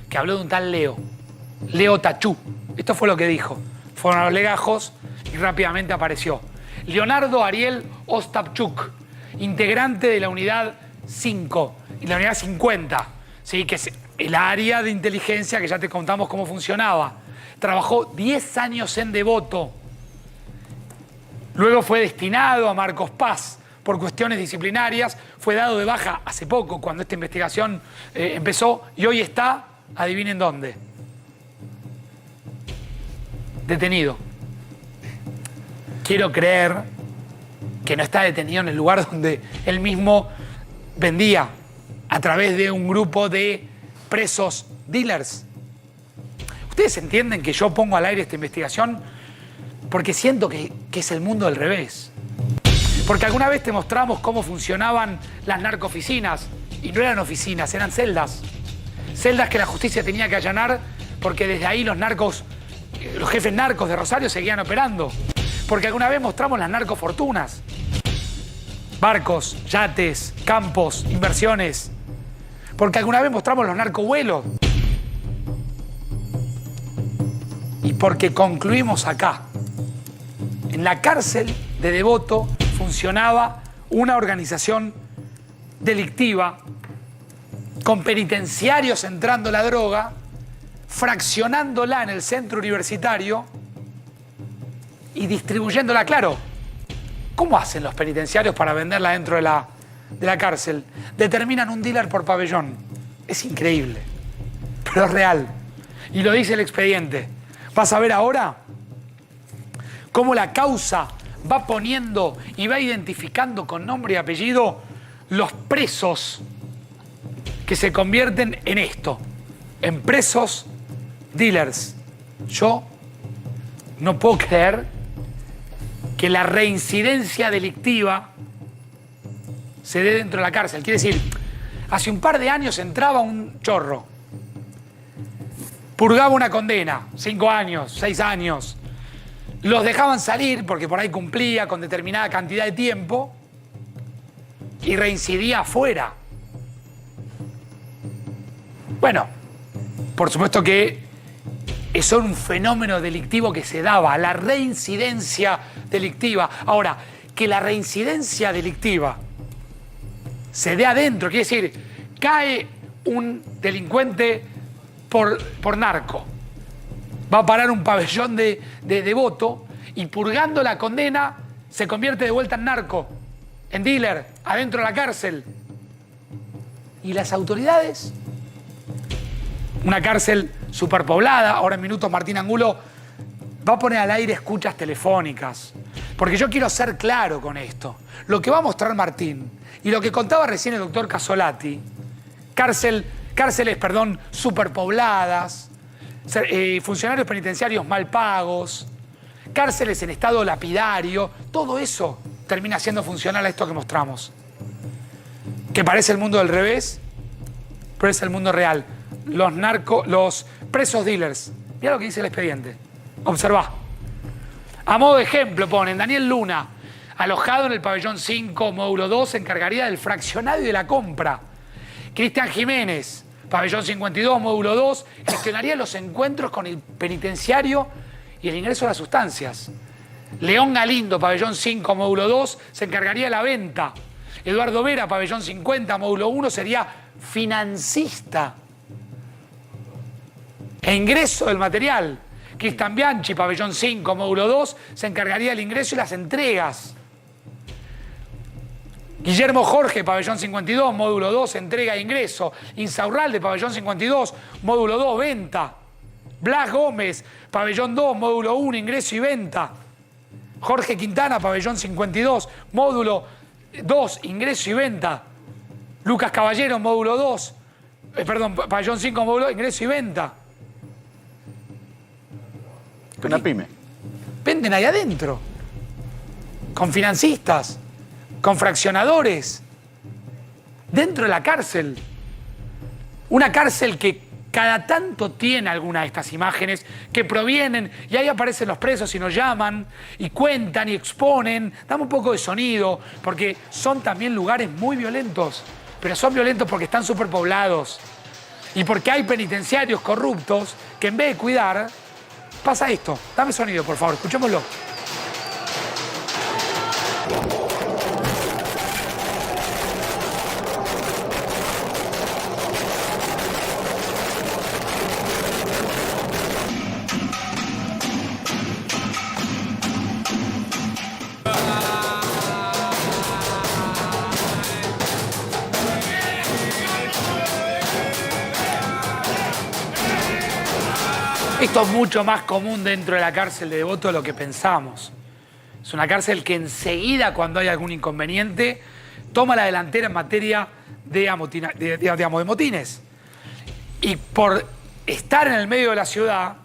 que habló de un tal Leo Otachú. Esto fue lo que dijo. Fueron a los legajos y rápidamente apareció. Leonardo Ariel Ostapchuk, integrante de la unidad 5 y la unidad 50, ¿sí? Que es el área de inteligencia que ya te contamos cómo funcionaba. trabajó 10 años en Devoto. Luego fue destinado a Marcos Paz por cuestiones disciplinarias, fue dado de baja hace poco cuando esta investigación empezó y hoy está, adivinen dónde, detenido. Quiero creer que no está detenido en el lugar donde él mismo vendía a través de un grupo de presos dealers. Ustedes entienden que yo pongo al aire esta investigación porque siento que es el mundo del revés. Porque alguna vez te mostramos cómo funcionaban las narcooficinas y no eran oficinas, eran celdas. Celdas que la justicia tenía que allanar porque desde ahí los jefes narcos de Rosario seguían operando. Porque alguna vez mostramos las narcofortunas. Barcos, yates, campos, inversiones. Porque alguna vez mostramos los narcovuelos. Y porque concluimos acá. En la cárcel de Devoto funcionaba una organización delictiva con penitenciarios entrando la droga, fraccionándola en el centro universitario y distribuyéndola. Claro, ¿cómo hacen los penitenciarios para venderla dentro de la cárcel? Determinan un dealer por pabellón. Es increíble, pero es real. Y lo dice el expediente. Vas a ver ahora cómo la causa va poniendo y va identificando con nombre y apellido los presos que se convierten en esto, en presos dealers. Yo no puedo creer que la reincidencia delictiva se dé dentro de la cárcel. Quiere decir, hace un par de años entraba un chorro, purgaba una condena, 5 años, 6 años, los dejaban salir porque por ahí cumplía con determinada cantidad de tiempo y reincidía afuera. Bueno, por supuesto que eso era un fenómeno delictivo que se daba, la reincidencia delictiva. Ahora, que la reincidencia delictiva se dé adentro, quiere decir, cae un delincuente por narco, va a parar un pabellón de Devoto y purgando la condena se convierte de vuelta en narco, en dealer, adentro de la cárcel. ¿Y las autoridades? Una cárcel superpoblada. Ahora en minutos Martín Angulo va a poner al aire escuchas telefónicas. Porque yo quiero ser claro con esto. Lo que va a mostrar Martín y lo que contaba recién el doctor Casolati, cárceles superpobladas, funcionarios penitenciarios mal pagos, cárceles en estado lapidario, todo eso termina siendo funcional a esto que mostramos. Que parece el mundo del revés, pero es el mundo real. Los presos dealers. Mira lo que dice el expediente. Observá. A modo de ejemplo ponen Daniel Luna, alojado en el pabellón 5, módulo 2, se encargaría del fraccionado y de la compra. Cristian Jiménez, pabellón 52, módulo 2, gestionaría los encuentros con el penitenciario y el ingreso de las sustancias. León Galindo, pabellón 5, módulo 2, se encargaría de la venta. Eduardo Vera, pabellón 50, módulo 1, sería financista e ingreso del material. Cristian Bianchi, pabellón 5, módulo 2, se encargaría del ingreso y las entregas. Guillermo Jorge, pabellón 52, módulo 2, entrega e ingreso. Insaurralde, pabellón 52, módulo 2, venta. Blas Gómez, pabellón 2, módulo 1, ingreso y venta. Jorge Quintana, pabellón 52, módulo 2, ingreso y venta. Lucas Caballero, módulo 2, pabellón 5, módulo 2, ingreso y venta. Una pyme. Venden ahí adentro. Con financistas, con fraccionadores. Dentro de la cárcel. Una cárcel que cada tanto tiene alguna de estas imágenes que provienen y ahí aparecen los presos y nos llaman y cuentan y exponen. Dame un poco de sonido porque son también lugares muy violentos. Pero son violentos porque están superpoblados y porque hay penitenciarios corruptos que en vez de cuidar, pasa esto. Dame sonido, por favor, escuchémoslo. Esto es mucho más común dentro de la cárcel de Devoto de lo que pensamos. Es una cárcel que enseguida, cuando hay algún inconveniente, toma la delantera en materia de motines. Y por estar en el medio de la ciudad,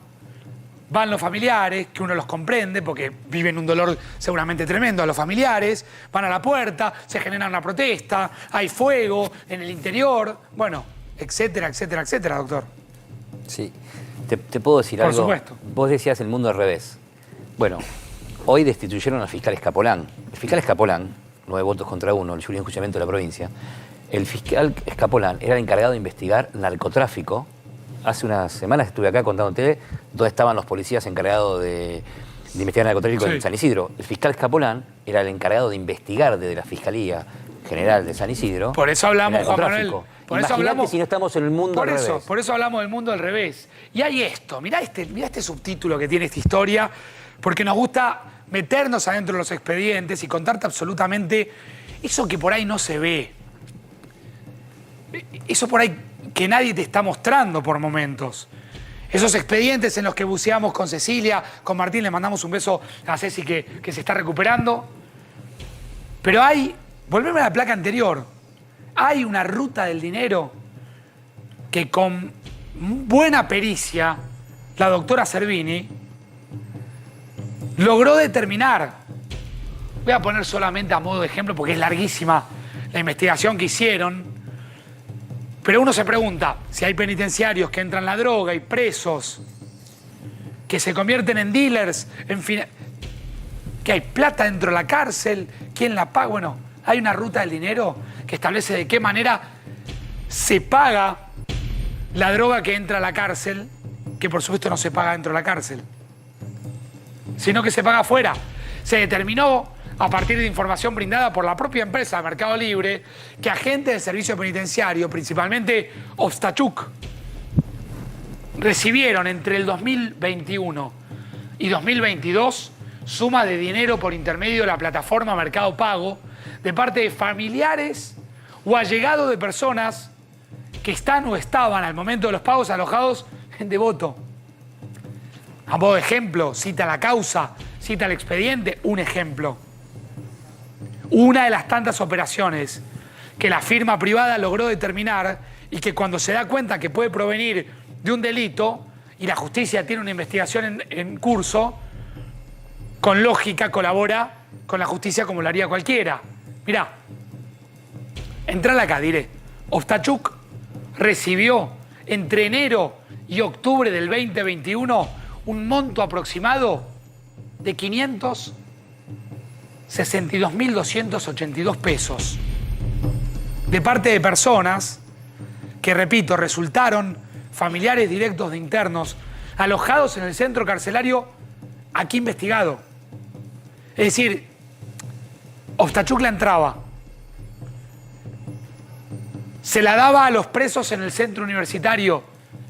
van los familiares, que uno los comprende, porque viven un dolor seguramente tremendo a los familiares, van a la puerta, se genera una protesta, hay fuego en el interior, bueno, etcétera, etcétera, etcétera, doctor. Sí. ¿Te puedo decir algo? Por supuesto. Vos decías el mundo al revés. Bueno, hoy destituyeron al fiscal Escapolán. El fiscal Escapolán, 9 votos contra 1, el jury de enjuiciamiento de la provincia. El fiscal Escapolán era el encargado de investigar narcotráfico. Hace unas semanas estuve acá contándote dónde estaban los policías encargados de investigar narcotráfico en San Isidro. El fiscal Escapolán era el encargado de investigar desde la Fiscalía General de San Isidro. Por eso hablamos, Juan Manuel. Por eso hablamos, si no estamos en el mundo al revés. Por eso hablamos del mundo al revés. Y hay esto, mirá este subtítulo que tiene esta historia, porque nos gusta meternos adentro de los expedientes y contarte absolutamente eso que por ahí no se ve. Eso por ahí que nadie te está mostrando por momentos. Esos expedientes en los que buceamos con Cecilia, con Martín, le mandamos un beso a Ceci que se está recuperando. Pero volveme a la placa anterior, hay una ruta del dinero que con buena pericia la doctora Servini logró determinar. Voy a poner solamente a modo de ejemplo porque es larguísima la investigación que hicieron. Pero uno se pregunta si hay penitenciarios que entran la droga y presos que se convierten en dealers, en fin, que hay plata dentro de la cárcel, ¿quién la paga? Bueno, hay una ruta del dinero que establece de qué manera se paga la droga que entra a la cárcel, que por supuesto no se paga dentro de la cárcel, sino que se paga afuera. Se determinó, a partir de información brindada por la propia empresa Mercado Libre, que agentes del servicio penitenciario, principalmente Ostachuk, recibieron entre el 2021 y 2022 suma de dinero por intermedio de la plataforma Mercado Pago de parte de familiares o allegados de personas que están o estaban al momento de los pagos alojados en Devoto. A modo de ejemplo, cita la causa, cita el expediente, un ejemplo. Una de las tantas operaciones que la firma privada logró determinar y que cuando se da cuenta que puede provenir de un delito y la justicia tiene una investigación en curso, con lógica colabora con la justicia como lo haría cualquiera. Mirá, entrala acá, diré. Ostachuk recibió entre enero y octubre del 2021 un monto aproximado de 562.282 pesos de parte de personas que, repito, resultaron familiares directos de internos alojados en el centro carcelario aquí investigado. Es decir, Ostachuk la entraba, se la daba a los presos en el centro universitario,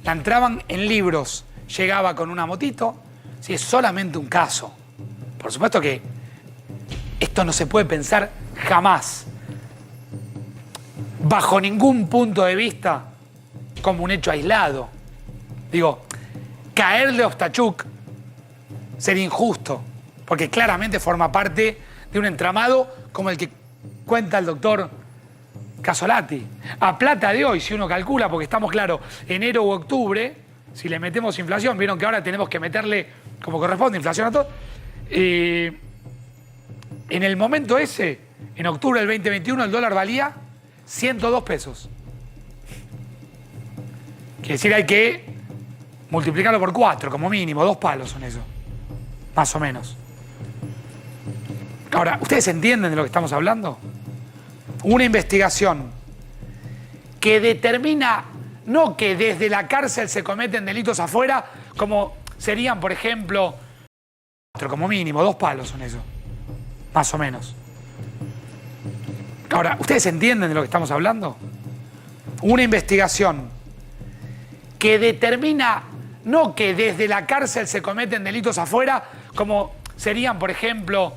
la entraban en libros, llegaba con una motito, si es solamente un caso. Por supuesto que esto no se puede pensar jamás, bajo ningún punto de vista, como un hecho aislado. Digo, caerle a Ostachuk sería injusto, porque claramente forma parte de un entramado como el que cuenta el doctor Casolati. A plata de hoy, si uno calcula, porque estamos claros, enero u octubre, si le metemos inflación, vieron que ahora tenemos que meterle, como corresponde, inflación a todo. En el momento ese, en octubre del 2021, el dólar valía 102 pesos. Quiere decir, hay que multiplicarlo por 4, como mínimo, 2 palos son eso. Más o menos. Ahora, ¿ustedes entienden de lo que estamos hablando? Una investigación que determina no que desde la cárcel se cometen delitos afuera, como serían, por ejemplo, como mínimo, 2 palos son eso. Más o menos. Ahora, ¿ustedes entienden de lo que estamos hablando? Una investigación que determina no que desde la cárcel se cometen delitos afuera, como serían, por ejemplo,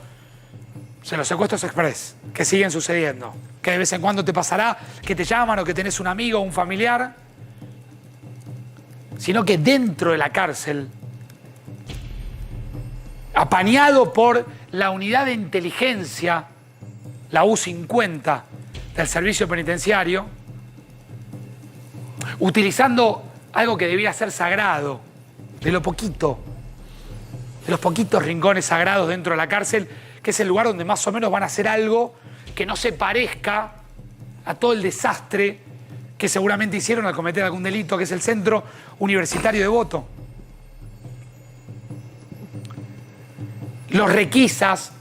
los secuestros express, que siguen sucediendo, que de vez en cuando te pasará que te llaman o que tenés un amigo o un familiar, sino que dentro de la cárcel apañado por la unidad de inteligencia, la U-50 del servicio penitenciario, utilizando algo que debía ser sagrado, de los poquitos rincones sagrados dentro de la cárcel, que es el lugar donde más o menos van a hacer algo que no se parezca a todo el desastre que seguramente hicieron al cometer algún delito, que es el Centro Universitario de Devoto. Los requisas,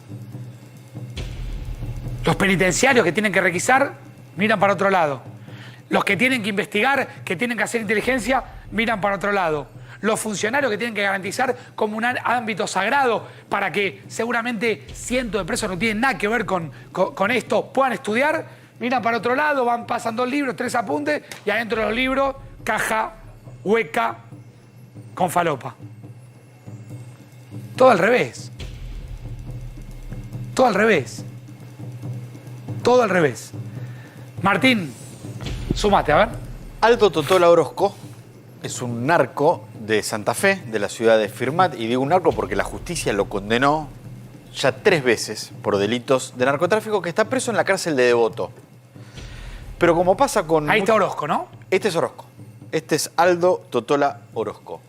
los penitenciarios que tienen que requisar, miran para otro lado. Los que tienen que investigar, que tienen que hacer inteligencia, miran para otro lado. Los funcionarios que tienen que garantizar como un ámbito sagrado para que seguramente cientos de presos no tienen nada que ver con esto, puedan estudiar, miran para otro lado, van pasando dos libros, 3 apuntes, y adentro de los libros, caja hueca con falopa. Todo al revés. Todo al revés. Todo al revés. Martín, sumate, a ver. Aldo Totola Orozco es un narco de Santa Fe, de la ciudad de Firmat, y digo un narco porque la justicia lo condenó ya 3 veces por delitos de narcotráfico, que está preso en la cárcel de Devoto. Pero como pasa con... Ahí está Orozco, ¿no? Este es Orozco. Este es Aldo Totola Orozco.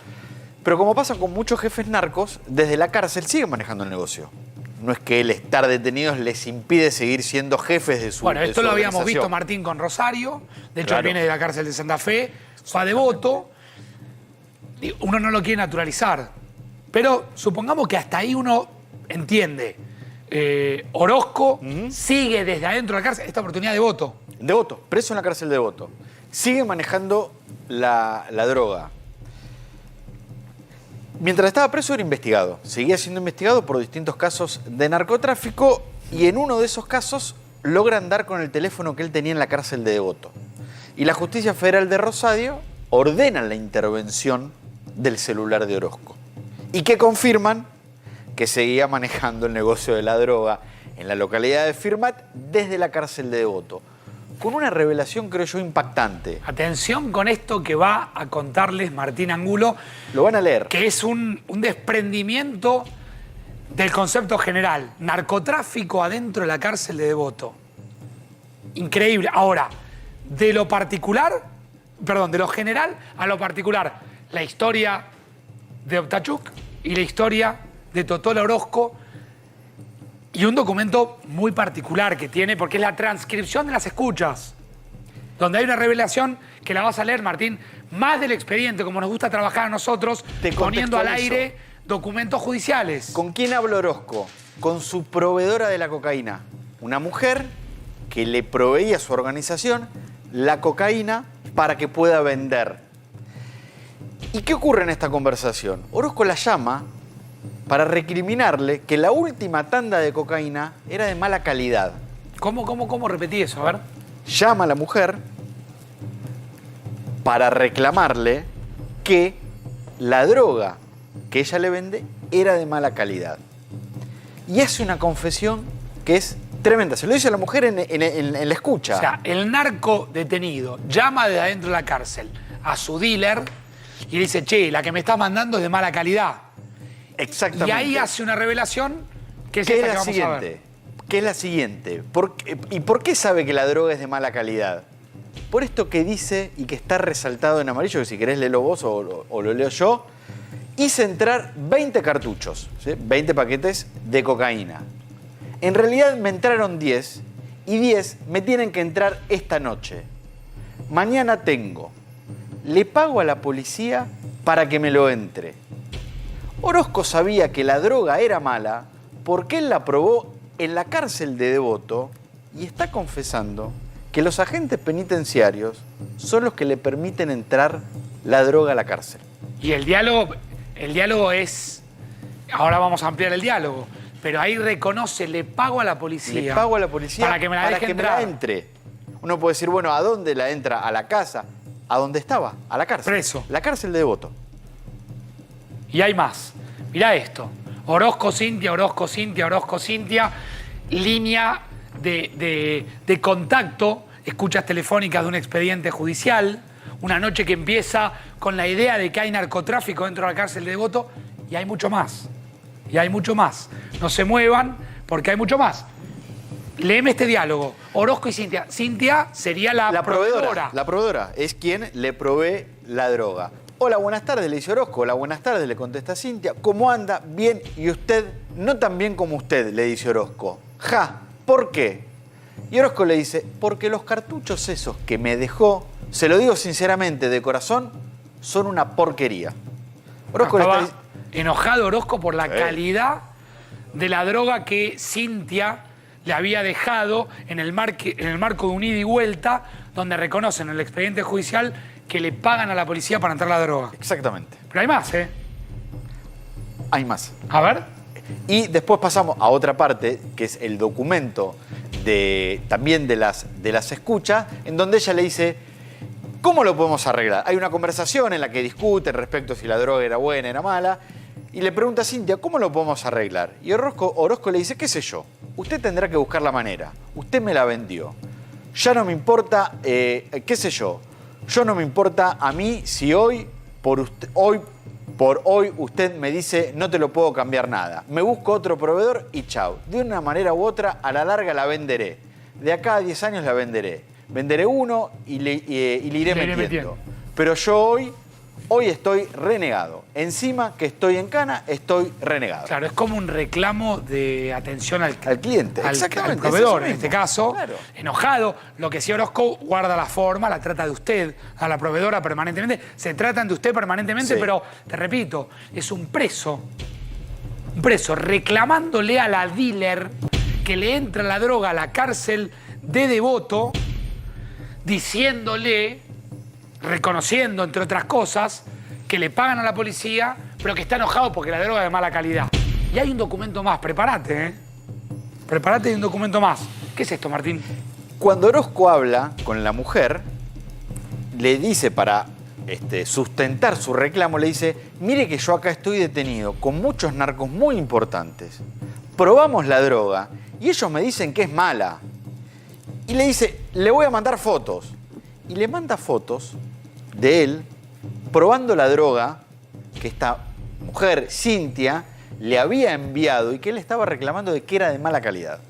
Pero como pasa con muchos jefes narcos, desde la cárcel siguen manejando el negocio. No es que el estar detenidos les impide seguir siendo jefes de su Bueno, esto lo habíamos organización. visto Martín con Rosario. De hecho, Claro. él viene de la cárcel de Santa Fe, fue a Devoto. Uno no lo quiere naturalizar. Pero supongamos que hasta ahí uno entiende. Orozco sigue desde adentro de la cárcel esta oportunidad de voto. Devoto, preso en la cárcel de Devoto. Sigue manejando la droga. Mientras estaba preso era investigado. Seguía siendo investigado por distintos casos de narcotráfico, y en uno de esos casos logran dar con el teléfono que él tenía en la cárcel de Devoto. Y la Justicia Federal de Rosario ordena la intervención del celular de Orozco. Y que confirman que seguía manejando el negocio de la droga en la localidad de Firmat desde la cárcel de Devoto. Con una revelación, creo yo, impactante. Atención con esto que va a contarles Martín Angulo, Lo van a leer. que es un desprendimiento del concepto general. Narcotráfico adentro de la cárcel de Devoto. Increíble. Ahora, de lo general a lo particular. La historia de Optachuk y la historia de Totola Orozco, y un documento muy particular que tiene, porque es la transcripción de las escuchas, donde hay una revelación que la vas a leer, Martín, más del expediente, como nos gusta trabajar a nosotros, Te poniendo al contextualizo. aire documentos judiciales. ¿Con quién habló Orozco? Con su proveedora de la cocaína. Una mujer que le proveía a su organización la cocaína para que pueda vender. ¿Y qué ocurre en esta conversación? Orozco la llama para recriminarle que la última tanda de cocaína era de mala calidad. ¿Cómo repetí eso? A ver. Llama a la mujer para reclamarle que la droga que ella le vende era de mala calidad. Y hace una confesión que es tremenda. Se lo dice a la mujer en la escucha. O sea, el narco detenido llama de adentro de la cárcel a su dealer y le dice, che, la que me estás mandando es de mala calidad. Exactamente. Y ahí hace una revelación que es ¿Qué esta es que la vamos a ver. siguiente? ¿Qué es la siguiente? ¿Y por qué sabe que la droga es de mala calidad? Por esto que dice y que está resaltado en amarillo, que si querés léelo vos o lo leo yo. Hice entrar 20 cartuchos, ¿sí? 20 paquetes de cocaína. En realidad me entraron 10 y 10 me tienen que entrar esta noche. Mañana tengo. Le pago a la policía para que me lo entre. Orozco sabía que la droga era mala porque él la probó en la cárcel de Devoto y está confesando que los agentes penitenciarios son los que le permiten entrar la droga a la cárcel. Y el diálogo es... Ahora vamos a ampliar el diálogo. Pero ahí reconoce, le pago a la policía. Le pago a la policía para que me la deje me la entrar. entre. Uno puede decir, bueno, ¿a dónde la entra? ¿A la casa? ¿A dónde estaba? A la cárcel. Preso. La cárcel de Devoto. Y hay más. Mirá esto. Orozco Cintia, Orozco Cintia, Orozco Cintia. Línea de contacto, escuchas telefónicas de un expediente judicial. Una noche que empieza con la idea de que hay narcotráfico dentro de la cárcel de Devoto. Y hay mucho más. y hay mucho más. No se muevan porque hay mucho más. Léeme este diálogo. Orozco y Cintia. Cintia sería la proveedora. La proveedora es quien le provee la droga. Hola, buenas tardes, le dice Orozco. Hola, buenas tardes, le contesta Cintia. ¿Cómo anda? Bien. ¿Y usted? No tan bien como usted, le dice Orozco. Ja, ¿por qué? Y Orozco le dice, porque los cartuchos esos que me dejó, se lo digo sinceramente, de corazón, son una porquería. Orozco Estaba enojado Orozco por la calidad de la droga que Cintia le había dejado en el marco de un ida y vuelta, donde reconocen en el expediente judicial que le pagan a la policía para entrar la droga. Exactamente. Pero hay más, ¿eh? Hay más. A ver. Y después pasamos a otra parte, que es el documento también de las escuchas, en donde ella le dice, ¿cómo lo podemos arreglar? Hay una conversación en la que discuten respecto a si la droga era buena, era mala, y le pregunta a Cintia, ¿cómo lo podemos arreglar? Y Orozco le dice, qué sé yo, usted tendrá que buscar la manera, usted me la vendió, ya no me importa, qué sé yo no me importa a mí si por hoy usted me dice, no te lo puedo cambiar nada, me busco otro proveedor y chau, de una manera u otra, a la larga la venderé, de acá a 10 años la venderé, venderé uno y le iré metiendo. Pero yo hoy estoy renegado. Encima que estoy en cana, estoy renegado. Claro, es como un reclamo de atención al cliente, exactamente, al proveedor, en este caso, claro. Enojado. Lo que sí Orozco guarda la forma, la trata de usted, a la proveedora permanentemente. Se tratan de usted permanentemente, sí. Pero, te repito, es un preso reclamándole a la dealer que le entra la droga a la cárcel de Devoto, diciéndole, reconociendo, entre otras cosas, que le pagan a la policía, pero que está enojado porque la droga es de mala calidad. Y hay un documento más, prepárate, ¿eh? Prepárate, hay un documento más. ¿Qué es esto, Martín? Cuando Orozco habla con la mujer, le dice para sustentar su reclamo, le dice, mire que yo acá estoy detenido con muchos narcos muy importantes. Probamos la droga y ellos me dicen que es mala. Y le dice, le voy a mandar fotos. Y le manda fotos de él probando la droga que esta mujer, Cintia, le había enviado y que él estaba reclamando de que era de mala calidad.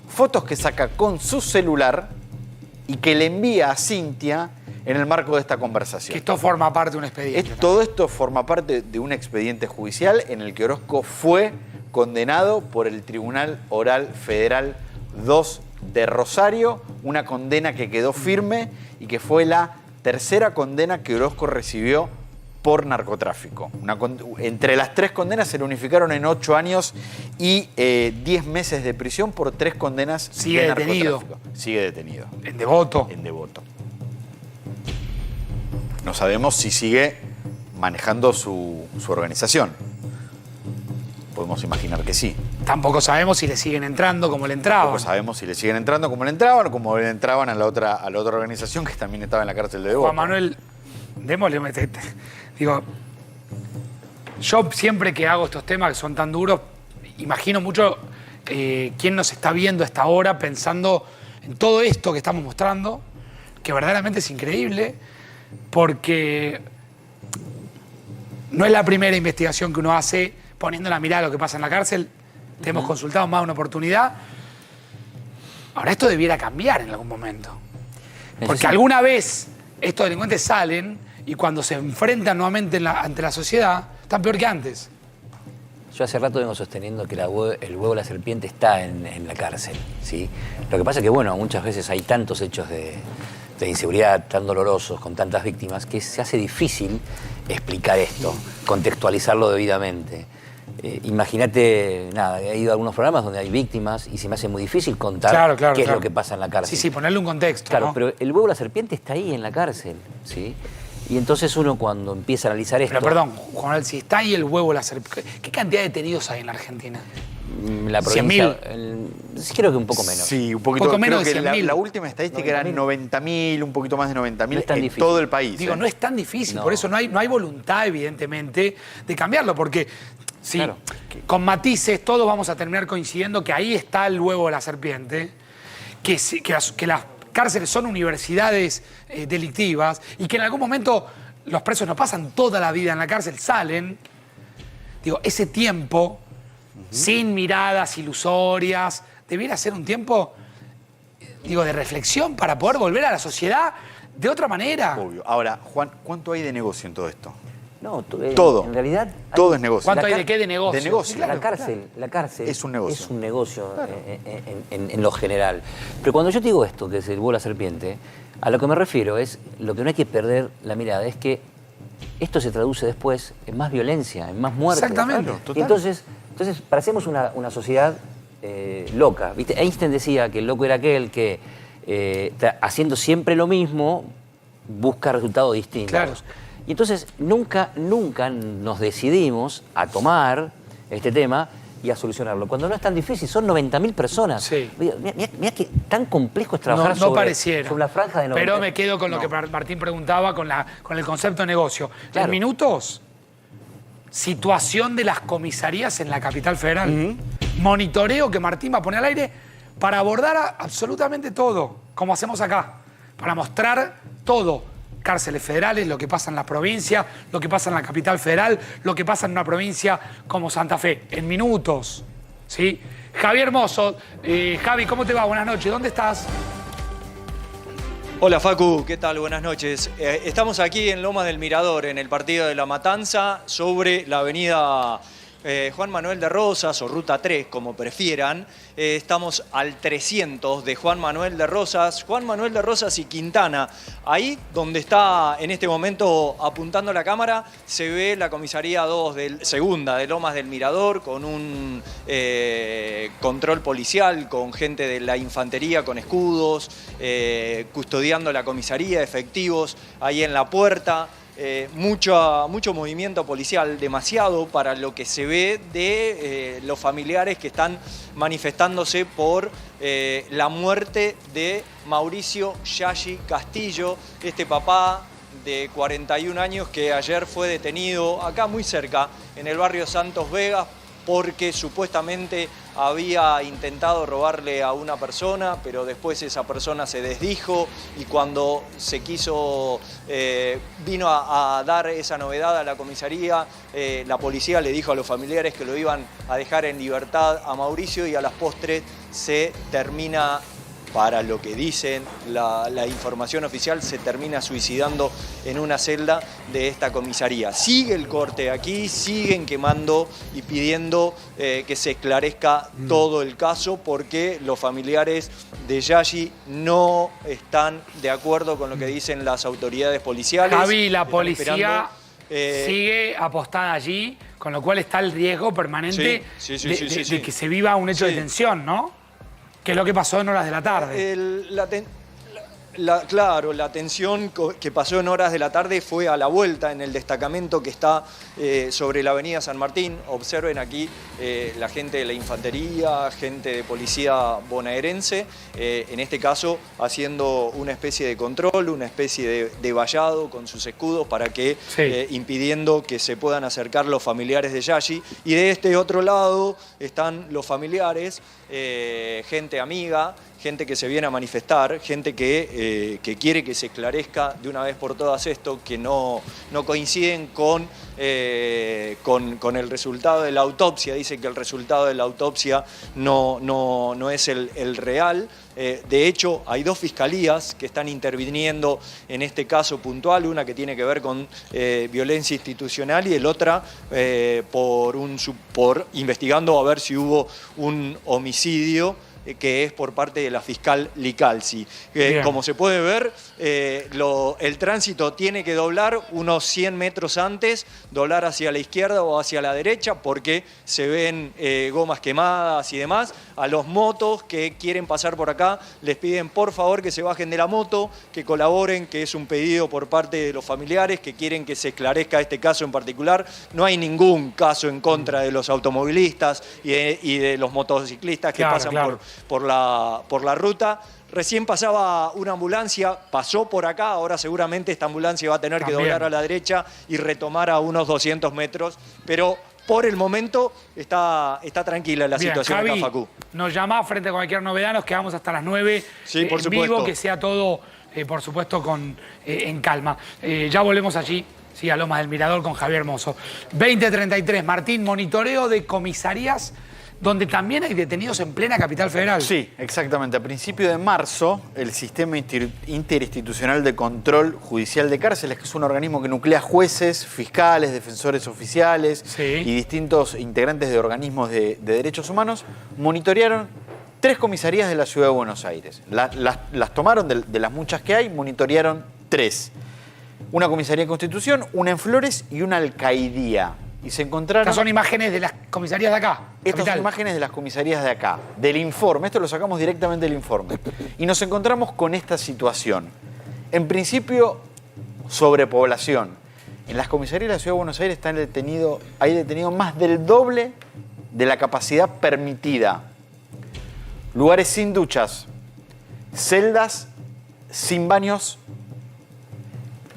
Fotos que saca con su celular y que le envía a Cintia en el marco de esta conversación. Que esto forma parte de un expediente. Todo esto forma parte de un expediente judicial en el que Orozco fue condenado por el Tribunal Oral Federal 2 de Rosario, una condena que quedó firme y que fue la tercera condena que Orozco recibió por narcotráfico. Entre las 3 condenas se le unificaron en 8 años y 10 meses de prisión por 3 condenas de narcotráfico. Sigue detenido. En Devoto. En Devoto. No sabemos si sigue manejando su organización. Podemos imaginar que sí. Tampoco sabemos si le siguen entrando como le entraban. Tampoco sabemos si le siguen entrando como le entraban o como le entraban a la otra organización que también estaba en la cárcel de Devoto. Juan Manuel, démosle. Digo, yo siempre que hago estos temas que son tan duros, imagino mucho quién nos está viendo a esta hora pensando en todo esto que estamos mostrando, que verdaderamente es increíble, porque no es la primera investigación que uno hace poniendo la mirada a lo que pasa en la cárcel. Te hemos consultado más de una oportunidad. Ahora, esto debiera cambiar en algún momento. Porque alguna vez estos delincuentes salen y cuando se enfrentan nuevamente ante la sociedad, están peor que antes. Yo hace rato vengo sosteniendo que el huevo de la serpiente está en la cárcel, ¿sí? Lo que pasa es que, bueno, muchas veces hay tantos hechos de inseguridad tan dolorosos, con tantas víctimas, que se hace difícil explicar esto, contextualizarlo debidamente. Imagínate, he ido a algunos programas donde hay víctimas y se me hace muy difícil contar qué es lo que pasa en la cárcel. Sí, ponerle un contexto. Claro, ¿no? pero el huevo de la serpiente está ahí en la cárcel, ¿sí? Y entonces uno cuando empieza a analizar esto... Pero perdón, Juan, si está ahí el huevo de la serpiente, ¿qué cantidad de detenidos hay en la Argentina? La provincia, creo que un poco menos. Sí, un poco menos de de 100.000. La última estadística eran 90.000, un poquito más de 90.000 en difícil. todo el país. Digo, no es tan difícil, por eso no hay voluntad, evidentemente, de cambiarlo, porque sí, claro, con matices todos vamos a terminar coincidiendo que ahí está el huevo de la serpiente, que las cárceles son universidades delictivas y que en algún momento los presos no pasan toda la vida en la cárcel, salen. Digo, ese tiempo sin miradas ilusorias. Debiera ser un tiempo, digo, de reflexión para poder volver a la sociedad de otra manera. Obvio. Ahora, Juan, ¿cuánto hay de negocio en todo esto? No, todo. En realidad... Todo es negocio. ¿Cuánto hay de qué de negocio? De negocio. La cárcel Es un negocio. Es un negocio en lo general. Pero cuando yo te digo esto, que es el vuelo a la serpiente, a lo que me refiero es, lo que no hay que perder la mirada, es que esto se traduce después en más violencia, en más muerte. Exactamente. Claro, total. Y entonces parecemos una sociedad loca. ¿Viste? Einstein decía que el loco era aquel que, haciendo siempre lo mismo, busca resultados distintos. Claro. Y entonces nunca nos decidimos a tomar este tema y a solucionarlo. Cuando no es tan difícil, son 90.000 personas. Sí. Mirá que tan complejo es trabajar No pareciera. sobre la franja de 90. Pero me quedo con lo que Martín preguntaba, con el concepto de negocio. Claro. En minutos, situación de las comisarías en la capital federal. Monitoreo que Martín va a poner al aire para abordar absolutamente todo, como hacemos acá, para mostrar todo. Cárceles federales, lo que pasa en la provincia, lo que pasa en la capital federal, lo que pasa en una provincia como Santa Fe, en minutos. ¿Sí? Javier Mozo, Javi, ¿cómo te va? Buenas noches, ¿dónde estás? Hola Facu, ¿qué tal? Buenas noches. Estamos aquí en Lomas del Mirador, en el partido de La Matanza, sobre la avenida Juan Manuel de Rosas, o Ruta 3, como prefieran. Estamos al 300 de Juan Manuel de Rosas y Quintana. Ahí donde está en este momento apuntando la cámara, se ve la comisaría 2 segunda de Lomas del Mirador, con un control policial, con gente de la infantería con escudos, custodiando la comisaría, efectivos ahí en la puerta. Mucho movimiento policial, demasiado para lo que se ve de los familiares que están manifestándose por la muerte de Mauricio Yashi Castillo, este papá de 41 años que ayer fue detenido acá muy cerca, en el barrio Santos Vegas, porque supuestamente había intentado robarle a una persona, pero después esa persona se desdijo y cuando se quiso, vino a dar esa novedad a la comisaría, la policía le dijo a los familiares que lo iban a dejar en libertad a Mauricio y a las postres se termina, para lo que dicen la información oficial, se termina suicidando en una celda de esta comisaría. Sigue el corte aquí, siguen quemando y pidiendo que se esclarezca todo el caso porque los familiares de Yashi no están de acuerdo con lo que dicen las autoridades policiales. Javi, la policía sigue apostada allí, con lo cual está el riesgo permanente de que se viva un hecho de tensión, ¿no? Que es lo que pasó en horas de la tarde. Claro, la tensión que pasó en horas de la tarde fue a la vuelta en el destacamento que está sobre la avenida San Martín. Observen aquí la gente de la infantería, gente de policía bonaerense, en este caso haciendo una especie de control, una especie de vallado con sus escudos para que, impidiendo que se puedan acercar los familiares de Yashi. Y de este otro lado están los familiares, gente amiga, gente que se viene a manifestar, gente que quiere que se esclarezca de una vez por todas esto, que no coinciden con el resultado de la autopsia. Dice que el resultado de la autopsia no es el real. De hecho, hay dos fiscalías que están interviniendo en este caso puntual, una que tiene que ver con violencia institucional y el otra por investigando a ver si hubo un homicidio que es por parte de la fiscal Licalzi. Como se puede ver, el tránsito tiene que doblar unos 100 metros antes, doblar hacia la izquierda o hacia la derecha, porque se ven gomas quemadas y demás. A los motos que quieren pasar por acá les piden por favor que se bajen de la moto, que colaboren, que es un pedido por parte de los familiares que quieren que se esclarezca este caso en particular. No hay ningún caso en contra de los automovilistas y de los motociclistas que pasan por la ruta. Recién pasaba una ambulancia, pasó por acá, ahora seguramente esta ambulancia va a tener que doblar a la derecha y retomar a unos 200 metros, pero por el momento está tranquila la situación Javi, acá, Facu. Nos llamás frente a cualquier novedad, nos quedamos hasta las 9 sí, por en supuesto. vivo, que sea todo, por supuesto, en calma. Ya volvemos allí Sí, a Lomas del Mirador con Javier Mozo. 20:33, Martín, monitoreo de comisarías donde también hay detenidos en plena capital federal. Sí, exactamente. A principios de marzo, el Sistema Interinstitucional de Control Judicial de Cárceles, que es un organismo que nuclea jueces, fiscales, defensores oficiales y distintos integrantes de organismos de derechos humanos, monitorearon 3 comisarías de la Ciudad de Buenos Aires. Las tomaron de las muchas que hay, monitorearon 3. Una comisaría de Constitución, una en Flores y una Alcaidía. Y se encontraron... Estas son imágenes de las comisarías de acá. Estas capital. son imágenes de las comisarías de acá, del informe. Esto lo sacamos directamente del informe. Y nos encontramos con esta situación. En principio, sobrepoblación. En las comisarías de la Ciudad de Buenos Aires hay detenido más del doble de la capacidad permitida. Lugares sin duchas, celdas sin baños,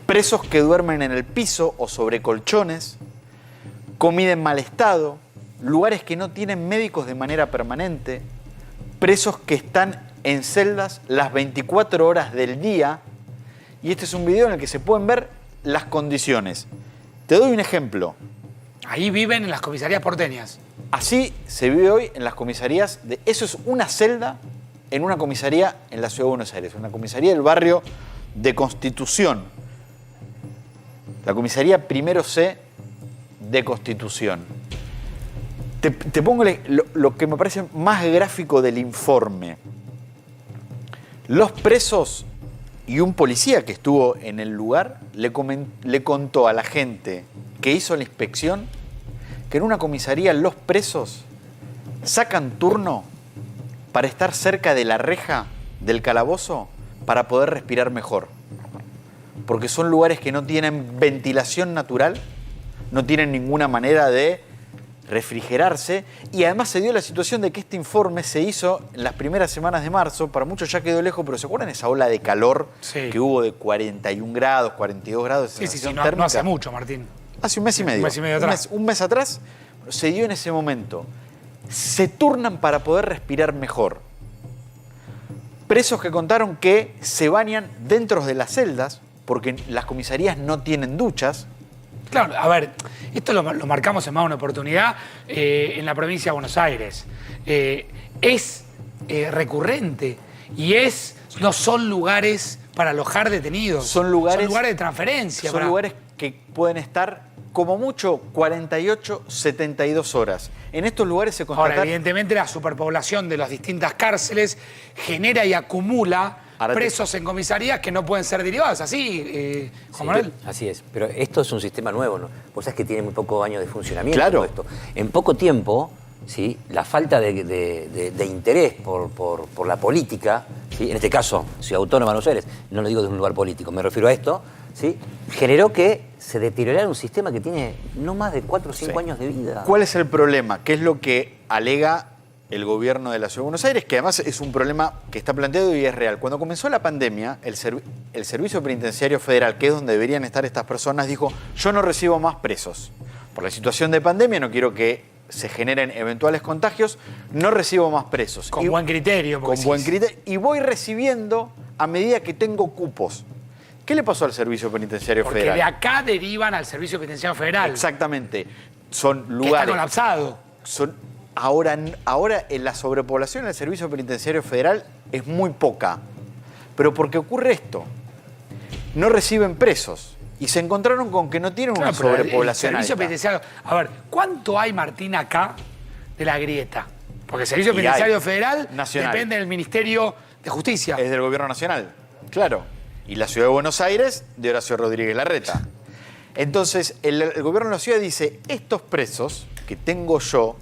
presos que duermen en el piso o sobre colchones, comida en mal estado, lugares que no tienen médicos de manera permanente, presos que están en celdas las 24 horas del día. Y este es un video en el que se pueden ver las condiciones. Te doy un ejemplo. Ahí viven en las comisarías porteñas. Así se vive hoy en las comisarías. Eso es una celda en una comisaría en la Ciudad de Buenos Aires, una comisaría del barrio de Constitución. La comisaría 1C de Constitución. Te pongo lo que me parece más gráfico del informe. Los presos y un policía que estuvo en el lugar le contó a la gente que hizo la inspección que en una comisaría los presos sacan turno para estar cerca de la reja del calabozo para poder respirar mejor. Porque son lugares que no tienen ventilación natural, no tienen ninguna manera de refrigerarse, y además se dio la situación de que este informe se hizo en las primeras semanas de marzo. Para muchos ya quedó lejos, pero ¿se acuerdan esa ola de calor que hubo de 41 grados, 42 grados? Sí, no hace mucho, Martín. Hace un mes y medio. Un mes y medio atrás. Un mes atrás se dio en ese momento. Se turnan para poder respirar mejor. Presos que contaron que se bañan dentro de las celdas, porque las comisarías no tienen duchas. Claro, a ver, esto lo marcamos en más de una oportunidad en la provincia de Buenos Aires. Es recurrente y no son lugares para alojar detenidos. Son lugares de transferencia. Son lugares que pueden estar como mucho 48, 72 horas. En estos lugares se constata... Ahora, evidentemente la superpoblación de las distintas cárceles genera y acumula presos en comisarías que no pueden ser derivados. ¿Así, Juan Manuel? Así es. Pero esto es un sistema nuevo, ¿no? Vos sabés que tiene muy pocos años de funcionamiento. Claro. Esto. En poco tiempo, ¿sí?, la falta de interés por la política, ¿sí?, en este caso, Ciudad Autónoma de Buenos Aires, no lo digo de un lugar político, me refiero a esto, ¿sí?, generó que se deteriorara un sistema que tiene no más de 4 o 5 años de vida. ¿Cuál es el problema? ¿Qué es lo que alega el gobierno de la Ciudad de Buenos Aires? Que además es un problema que está planteado y es real. Cuando comenzó la pandemia, el Servicio Penitenciario Federal, que es donde deberían estar estas personas, dijo: yo no recibo más presos. Por la situación de pandemia no quiero que se generen eventuales contagios, no recibo más presos. Con buen criterio. Con buen criterio. Y voy recibiendo a medida que tengo cupos. ¿Qué le pasó al Servicio Penitenciario Federal? Porque de acá derivan al Servicio Penitenciario Federal. Exactamente. Son lugares... Que está colapsado. Ahora en la sobrepoblación en el Servicio Penitenciario Federal es muy poca. Pero ¿por qué ocurre esto? No reciben presos. Y se encontraron con que no tienen una sobrepoblación el Servicio alta. Penitenciario... A ver, ¿cuánto hay, Martín, acá de la grieta? Porque el Servicio Penitenciario Federal nacional. Depende del Ministerio de Justicia. Es del Gobierno Nacional, claro. Y la Ciudad de Buenos Aires, de Horacio Rodríguez Larreta. Entonces, el Gobierno de la Ciudad dice: estos presos que tengo yo,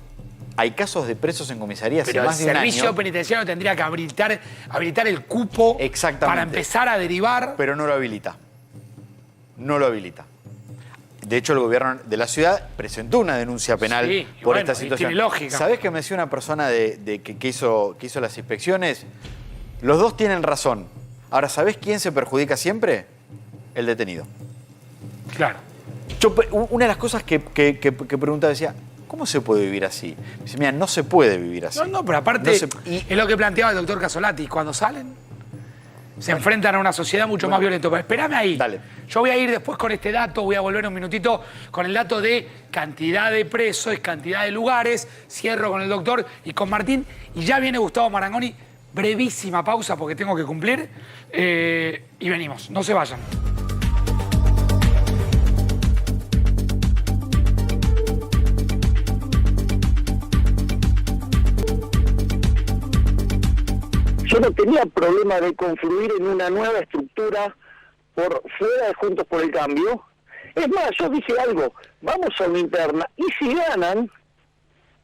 hay casos de presos en comisaría hace más de un año. El Servicio Penitenciario tendría que habilitar el cupo para empezar a derivar. Pero no lo habilita. No lo habilita. De hecho, el Gobierno de la Ciudad presentó una denuncia penal por esta situación. Tiene lógica. ¿Sabés qué me decía una persona que hizo las inspecciones? Los dos tienen razón. Ahora, ¿sabés quién se perjudica siempre? El detenido. Claro. Una de las cosas que preguntaba, decía: ¿cómo se puede vivir así? Me dice: mira, no se puede vivir así. No, pero aparte, es lo que planteaba el doctor Casolati. Cuando salen, se enfrentan a una sociedad mucho más violenta. Pero espérame ahí. Dale. Yo voy a ir después con este dato, voy a volver un minutito con el dato de cantidad de presos, cantidad de lugares. Cierro con el doctor y con Martín. Y ya viene Gustavo Marangoni. Brevísima pausa porque tengo que cumplir. Y venimos. No se vayan. Yo no tenía problema de confluir en una nueva estructura por fuera de Juntos por el Cambio. Es más, yo dije algo, vamos a una interna, y si ganan,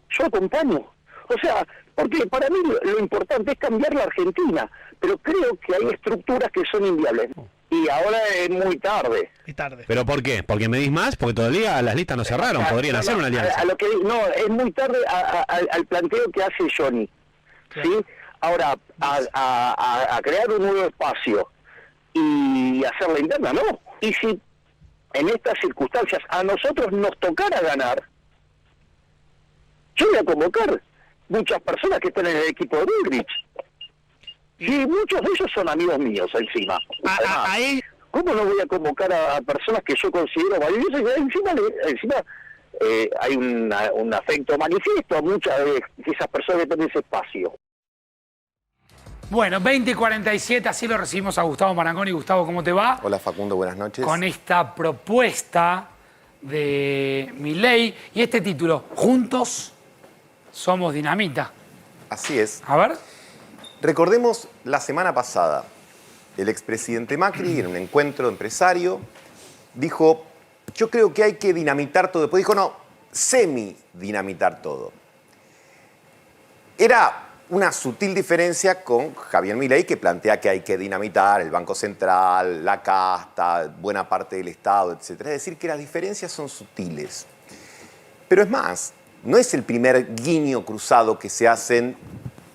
yo acompaño. O sea, porque para mí lo importante es cambiar la Argentina, pero creo que hay estructuras que son inviables. Y ahora es muy tarde. ¿Pero por qué? ¿Porque medís más? Porque todavía las listas no cerraron, podrían hacer una alianza. No, es muy tarde al planteo que hace Johnny. ¿Sí? Ahora, a crear un nuevo espacio y hacer la interna, no. Y si en estas circunstancias a nosotros nos tocara ganar, yo voy a convocar muchas personas que están en el equipo de Bullrich. Sí, muchos de ellos son amigos míos encima. Además, ¿cómo no voy a convocar a personas que yo considero valiosas? Y encima hay un afecto manifiesto a muchas de esas personas que están en ese espacio. Bueno, 20:47, así lo recibimos a Gustavo Marangoni. Gustavo, ¿cómo te va? Hola Facundo, buenas noches. Con esta propuesta de Milei y este título, Juntos somos dinamita. Así es. A ver. Recordemos la semana pasada, el expresidente Macri en un encuentro empresario dijo, yo creo que hay que dinamitar todo. Después dijo, no, semi-dinamitar todo. Era una sutil diferencia con Javier Milei, que plantea que hay que dinamitar el Banco Central, la casta, buena parte del Estado, etc. Es decir, que las diferencias son sutiles. Pero es más, no es el primer guiño cruzado que se hacen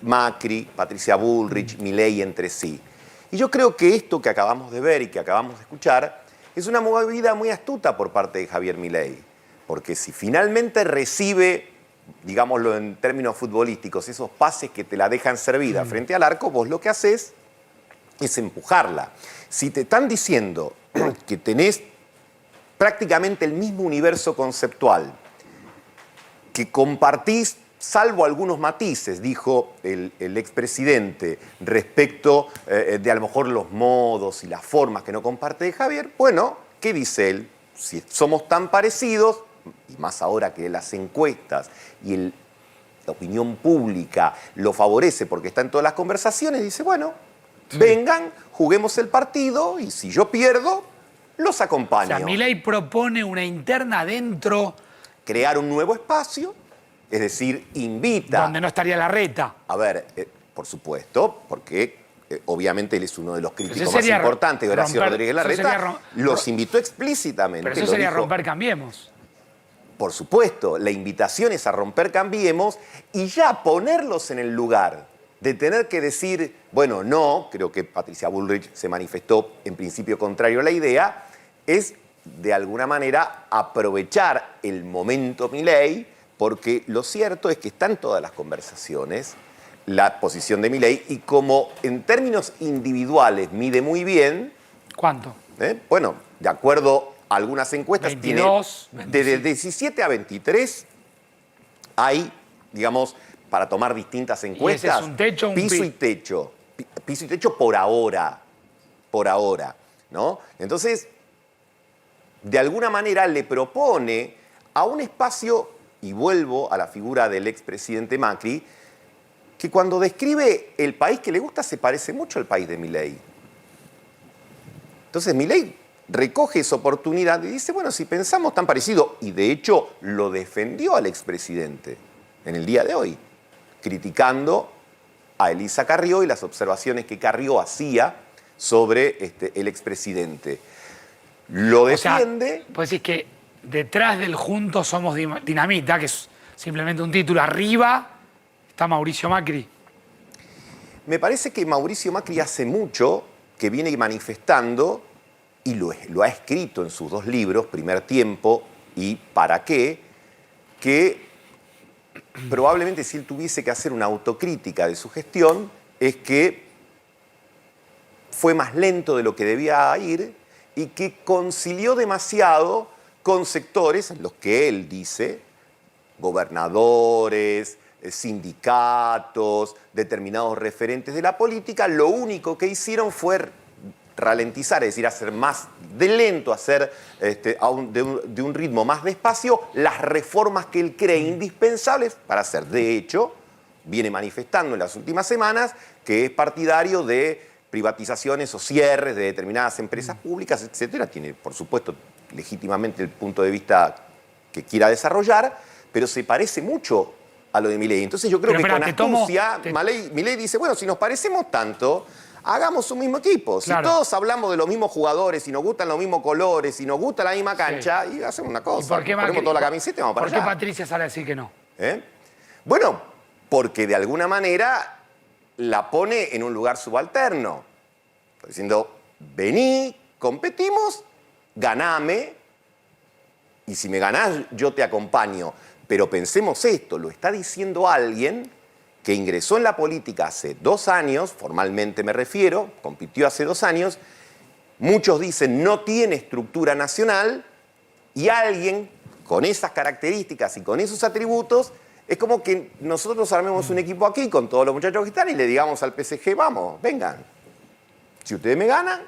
Macri, Patricia Bullrich, Milei entre sí. Y yo creo que esto que acabamos de ver y que acabamos de escuchar es una movida muy astuta por parte de Javier Milei. Porque si finalmente recibe, digámoslo en términos futbolísticos, esos pases que te la dejan servida frente al arco, vos lo que haces es empujarla. Si te están diciendo que tenés prácticamente el mismo universo conceptual, que compartís, salvo algunos matices, dijo el expresidente, respecto de a lo mejor los modos y las formas que no comparte Javier, bueno, ¿qué dice él? Si somos tan parecidos, y más ahora que las encuestas y la opinión pública lo favorece porque está en todas las conversaciones, dice, bueno, vengan, juguemos el partido y si yo pierdo, los acompaño. O sea, Milei propone una interna dentro... Crear un nuevo espacio, es decir, invita... Donde no estaría Larreta. A ver, por supuesto, porque obviamente él es uno de los críticos más importantes de Horacio Rodríguez Larreta, los invitó explícitamente. Pero eso sería romper Cambiemos. Por supuesto, la invitación es a romper Cambiemos y ya ponerlos en el lugar de tener que decir, bueno, no, creo que Patricia Bullrich se manifestó en principio contrario a la idea, es de alguna manera aprovechar el momento Milei, porque lo cierto es que está en todas las conversaciones la posición de Milei y como en términos individuales mide muy bien... ¿Cuánto? Bueno, de acuerdo a algunas encuestas, 22, tiene desde 17 a 23 hay, digamos, para tomar distintas encuestas, ¿Y ese es un techo, piso y techo. Piso y techo por ahora, ¿no? Entonces, de alguna manera le propone a un espacio, y vuelvo a la figura del expresidente Macri, que cuando describe el país que le gusta se parece mucho al país de Milei. Entonces Milei recoge esa oportunidad y dice, bueno, si pensamos tan parecido, y de hecho lo defendió al expresidente en el día de hoy, criticando a Elisa Carrió y las observaciones que Carrió hacía sobre el expresidente. Lo defiende... O sea, pues decir que detrás del Juntos somos dinamita, que es simplemente un título, arriba está Mauricio Macri. Me parece que Mauricio Macri hace mucho que viene manifestando, y lo ha escrito en sus dos libros, Primer Tiempo y ¿Para qué?, que probablemente si él tuviese que hacer una autocrítica de su gestión, es que fue más lento de lo que debía ir y que concilió demasiado con sectores en los que él dice, gobernadores, sindicatos, determinados referentes de la política, lo único que hicieron fue ralentizar, es decir, hacer más de lento, hacer de un ritmo más despacio las reformas que él cree indispensables para hacer. De hecho, viene manifestando en las últimas semanas que es partidario de privatizaciones o cierres de determinadas empresas públicas, etcétera. Tiene, por supuesto, legítimamente el punto de vista que quiera desarrollar, pero se parece mucho a lo de Milei. Entonces yo creo que con astucia, Milei dice, bueno, si nos parecemos tanto, hagamos un mismo equipo. Si todos hablamos de los mismos jugadores, si nos gustan los mismos colores, si nos gusta la misma cancha, y hacemos una cosa. ¿Por qué ponemos toda la camiseta y vamos para allá. ¿Por qué Patricia sale a decir que no? Bueno, porque de alguna manera la pone en un lugar subalterno. Está diciendo, vení, competimos, ganame, y si me ganás, yo te acompaño. Pero pensemos esto, lo está diciendo alguien que ingresó en la política hace 2 años, formalmente me refiero, compitió hace 2 años, muchos dicen no tiene estructura nacional, y alguien con esas características y con esos atributos, es como que nosotros armemos un equipo aquí con todos los muchachos que están y le digamos al PSG, vamos, vengan. Si ustedes me ganan,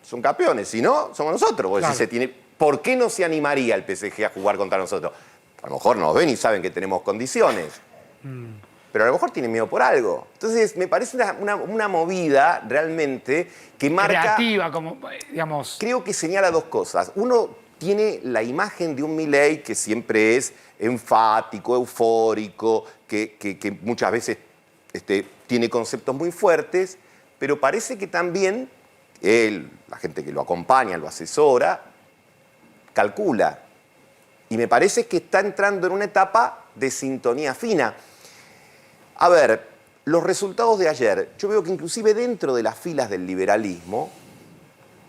son campeones, si no, somos nosotros. Claro. ¿Por qué no se animaría el PSG a jugar contra nosotros? A lo mejor nos ven y saben que tenemos condiciones. Pero a lo mejor tienen miedo por algo. Entonces, me parece una movida realmente que marca... Creativa, como, digamos... Creo que señala 2 cosas. Uno, tiene la imagen de un Milei que siempre es enfático, eufórico, que muchas veces tiene conceptos muy fuertes, pero parece que también él, la gente que lo acompaña, lo asesora, calcula. Y me parece que está entrando en una etapa de sintonía fina. A ver, los resultados de ayer, yo veo que inclusive dentro de las filas del liberalismo,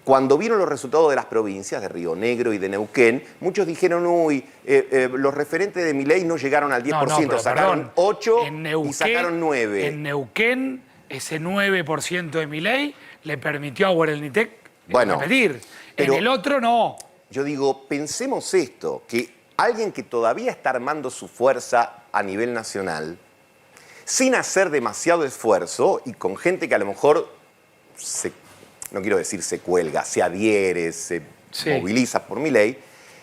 cuando vieron los resultados de las provincias, de Río Negro y de Neuquén, muchos dijeron, uy, los referentes de Milei no llegaron al 10%, sacaron 8 y sacaron 9. En Neuquén, ese 9% de Milei le permitió a Guarelnitec repetir. En el otro, no. Yo digo, pensemos esto, que alguien que todavía está armando su fuerza a nivel nacional, sin hacer demasiado esfuerzo y con gente que a lo mejor, no quiero decir se cuelga, se adhiere, se moviliza por Milei,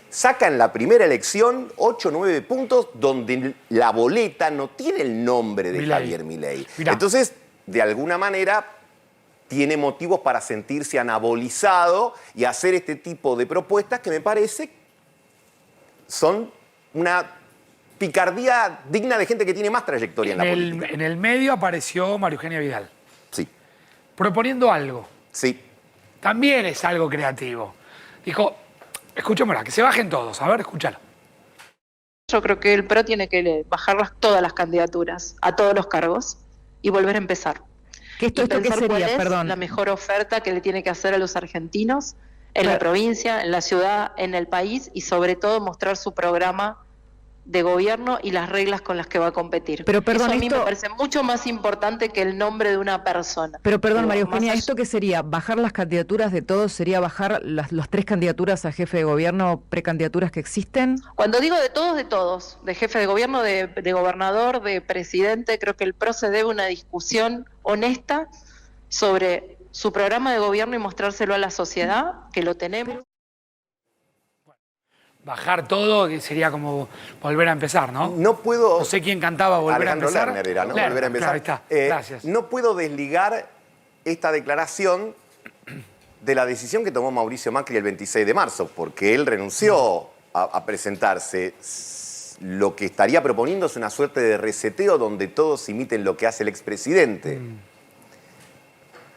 saca en la primera elección 8 o 9 puntos donde la boleta no tiene el nombre de Javier Milei. Entonces, de alguna manera, tiene motivos para sentirse anabolizado y hacer este tipo de propuestas que me parece son una picardía digna de gente que tiene más trayectoria en la política. En el medio apareció María Eugenia Vidal. Sí. Proponiendo algo. Sí. También es algo creativo. Dijo, escuchémosla, que se bajen todos. A ver, escúchalo. Yo creo que el PRO tiene que bajar todas las candidaturas a todos los cargos y volver a empezar. ¿Esto qué sería? ¿Cuál es Perdón. la mejor oferta que le tiene que hacer a los argentinos en la provincia, en la ciudad, en el país y sobre todo mostrar su programa de gobierno y las reglas con las que va a competir? Pero perdón, eso a mí me parece mucho más importante que el nombre de una persona. Pero perdón, María Eugenia, ¿esto qué sería? ¿Bajar las candidaturas de todos? ¿Sería bajar las 3 candidaturas a jefe de gobierno, precandidaturas que existen? Cuando digo de todos, de jefe de gobierno, de gobernador, de presidente, creo que el PRO se debe una discusión honesta sobre su programa de gobierno y mostrárselo a la sociedad, que lo tenemos. Bajar todo, que sería como volver a empezar, ¿no? No puedo... No sé quién cantaba volver Alejandro a empezar. Lerner era, ¿no? Volver a empezar. Claro, ahí está. Gracias. No puedo desligar esta declaración de la decisión que tomó Mauricio Macri el 26 de marzo, porque él renunció a presentarse. Lo que estaría proponiendo es una suerte de reseteo donde todos imiten lo que hace el expresidente.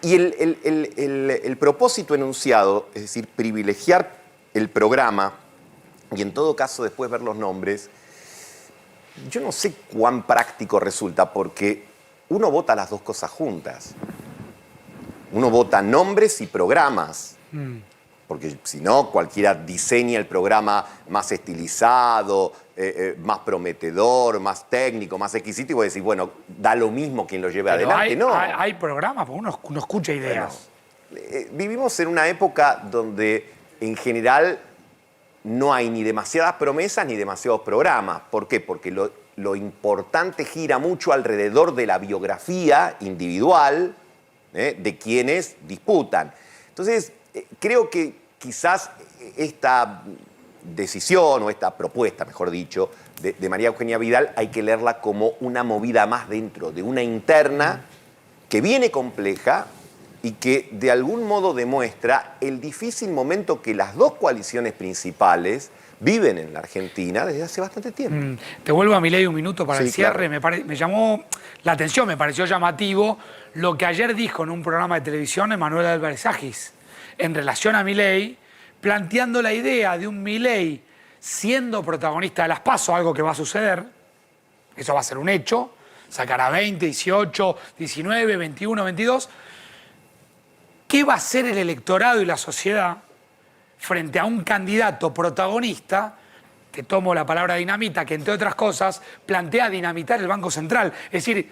Y el propósito enunciado, es decir, privilegiar el programa y en todo caso después ver los nombres, yo no sé cuán práctico resulta, porque uno vota las 2 cosas juntas. Uno vota nombres y programas. Porque si no, cualquiera diseña el programa más estilizado, más prometedor, más técnico, más exquisito, y voy a decir, bueno, da lo mismo quien lo lleve adelante. Hay programas, porque uno escucha ideas. Bueno, vivimos en una época donde en general no hay ni demasiadas promesas ni demasiados programas. ¿Por qué? Porque lo importante gira mucho alrededor de la biografía individual de quienes disputan. Entonces, creo que quizás esta decisión o esta propuesta, mejor dicho, de María Eugenia Vidal hay que leerla como una movida más dentro de una interna que viene compleja y que de algún modo demuestra el difícil momento que las dos coaliciones principales viven en la Argentina desde hace bastante tiempo. Te vuelvo a Milei un minuto para el cierre. Claro. Me llamó la atención, me pareció llamativo lo que ayer dijo en un programa de televisión Emanuel Álvarez Agis en relación a Milei, planteando la idea de un Milei siendo protagonista de las PASO, algo que va a suceder, eso va a ser un hecho, sacará 20, 18, 19, 21, 22. ¿Qué va a hacer el electorado y la sociedad frente a un candidato protagonista, te tomo la palabra dinamita, que entre otras cosas plantea dinamitar el Banco Central? Es decir,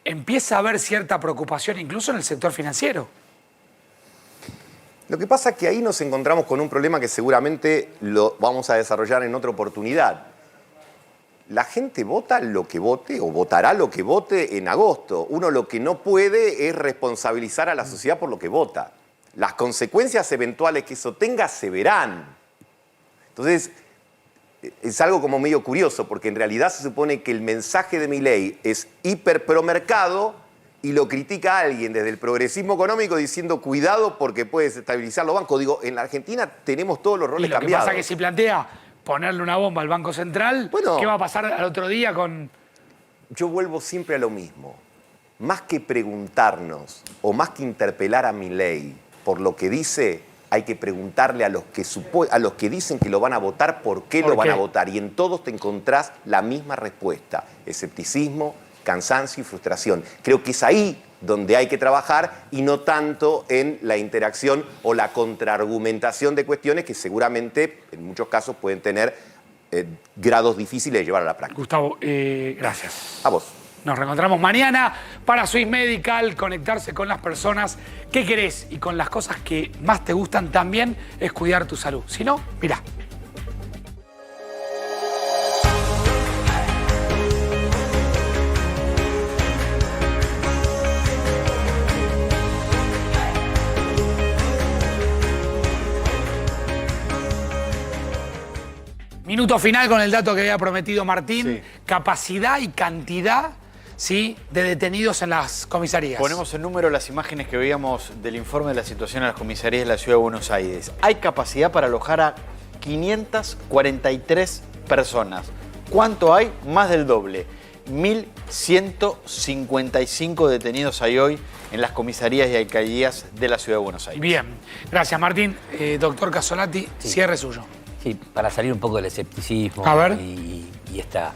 empieza a haber cierta preocupación incluso en el sector financiero. Lo que pasa es que ahí nos encontramos con un problema que seguramente lo vamos a desarrollar en otra oportunidad. La gente vota lo que vote o votará lo que vote en agosto. Uno lo que no puede es responsabilizar a la sociedad por lo que vota. Las consecuencias eventuales que eso tenga se verán. Entonces, es algo como medio curioso, porque en realidad se supone que el mensaje de Milei es hiper pro mercado y lo critica a alguien desde el progresismo económico diciendo cuidado porque puede desestabilizar los bancos. Digo, en la Argentina tenemos todos los roles cambiados. Y lo que pasa es que si plantea ponerle una bomba al Banco Central, bueno, ¿qué va a pasar al otro día con...? Yo vuelvo siempre a lo mismo. Más que preguntarnos o más que interpelar a Milei por lo que dice, hay que preguntarle a los que dicen que lo van a votar por qué lo van a votar. Y en todos te encontrás la misma respuesta: escepticismo, cansancio y frustración. Creo que es ahí donde hay que trabajar y no tanto en la interacción o la contraargumentación de cuestiones que seguramente en muchos casos pueden tener grados difíciles de llevar a la práctica. Gustavo, gracias. A vos. Nos reencontramos mañana para Swiss Medical, conectarse con las personas que querés y con las cosas que más te gustan también es cuidar tu salud. Si no, mirá. Minuto final con el dato que había prometido Martín. Sí. Capacidad y cantidad, ¿sí?, de detenidos en las comisarías. Ponemos en número las imágenes que veíamos del informe de la situación en las comisarías de la Ciudad de Buenos Aires. Hay capacidad para alojar a 543 personas. ¿Cuánto hay? Más del doble. 1.155 detenidos hay hoy en las comisarías y alcaldías de la Ciudad de Buenos Aires. Bien. Gracias, Martín. Doctor Casolati, sí. Cierre suyo. Sí, para salir un poco del escepticismo y esta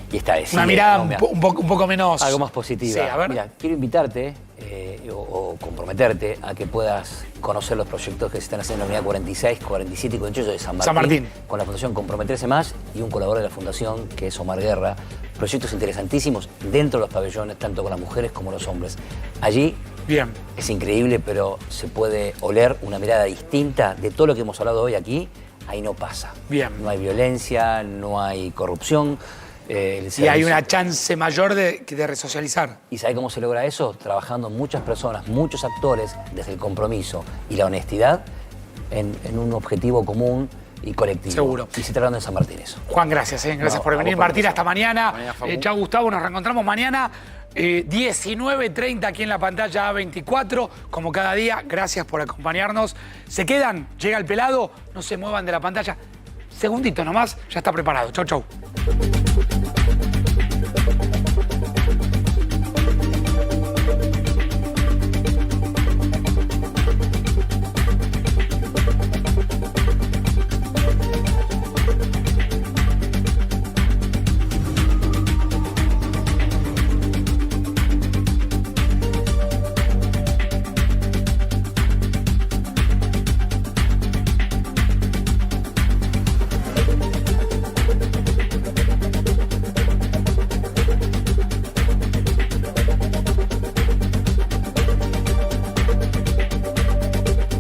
desidia, una mirada, ¿no?, un poco menos... Algo más positiva. Sí, a ver. Mira, quiero invitarte o comprometerte a que puedas conocer los proyectos que se están haciendo en la Unidad 46, 47 y 48 de San Martín. Con la Fundación Comprometerse Más y un colaborador de la Fundación, que es Omar Guerra. Proyectos interesantísimos dentro de los pabellones, tanto con las mujeres como los hombres. Allí es increíble, pero se puede oler una mirada distinta de todo lo que hemos hablado hoy aquí. Ahí no pasa. No hay violencia, no hay corrupción. Y hay una chance mayor de resocializar. ¿Y sabe cómo se logra eso? Trabajando muchas personas, muchos actores, desde el compromiso y la honestidad en un objetivo común y colectivo. Seguro. Y se tratando en San Martín eso. Juan, gracias. Gracias por venir. Martín, hasta mañana. Chao, Gustavo. Nos reencontramos mañana. 19:30 aquí en la pantalla A24, como cada día. Gracias por acompañarnos. Se quedan, llega el pelado, no se muevan de la pantalla. Segundito nomás, ya está preparado. Chau, chau.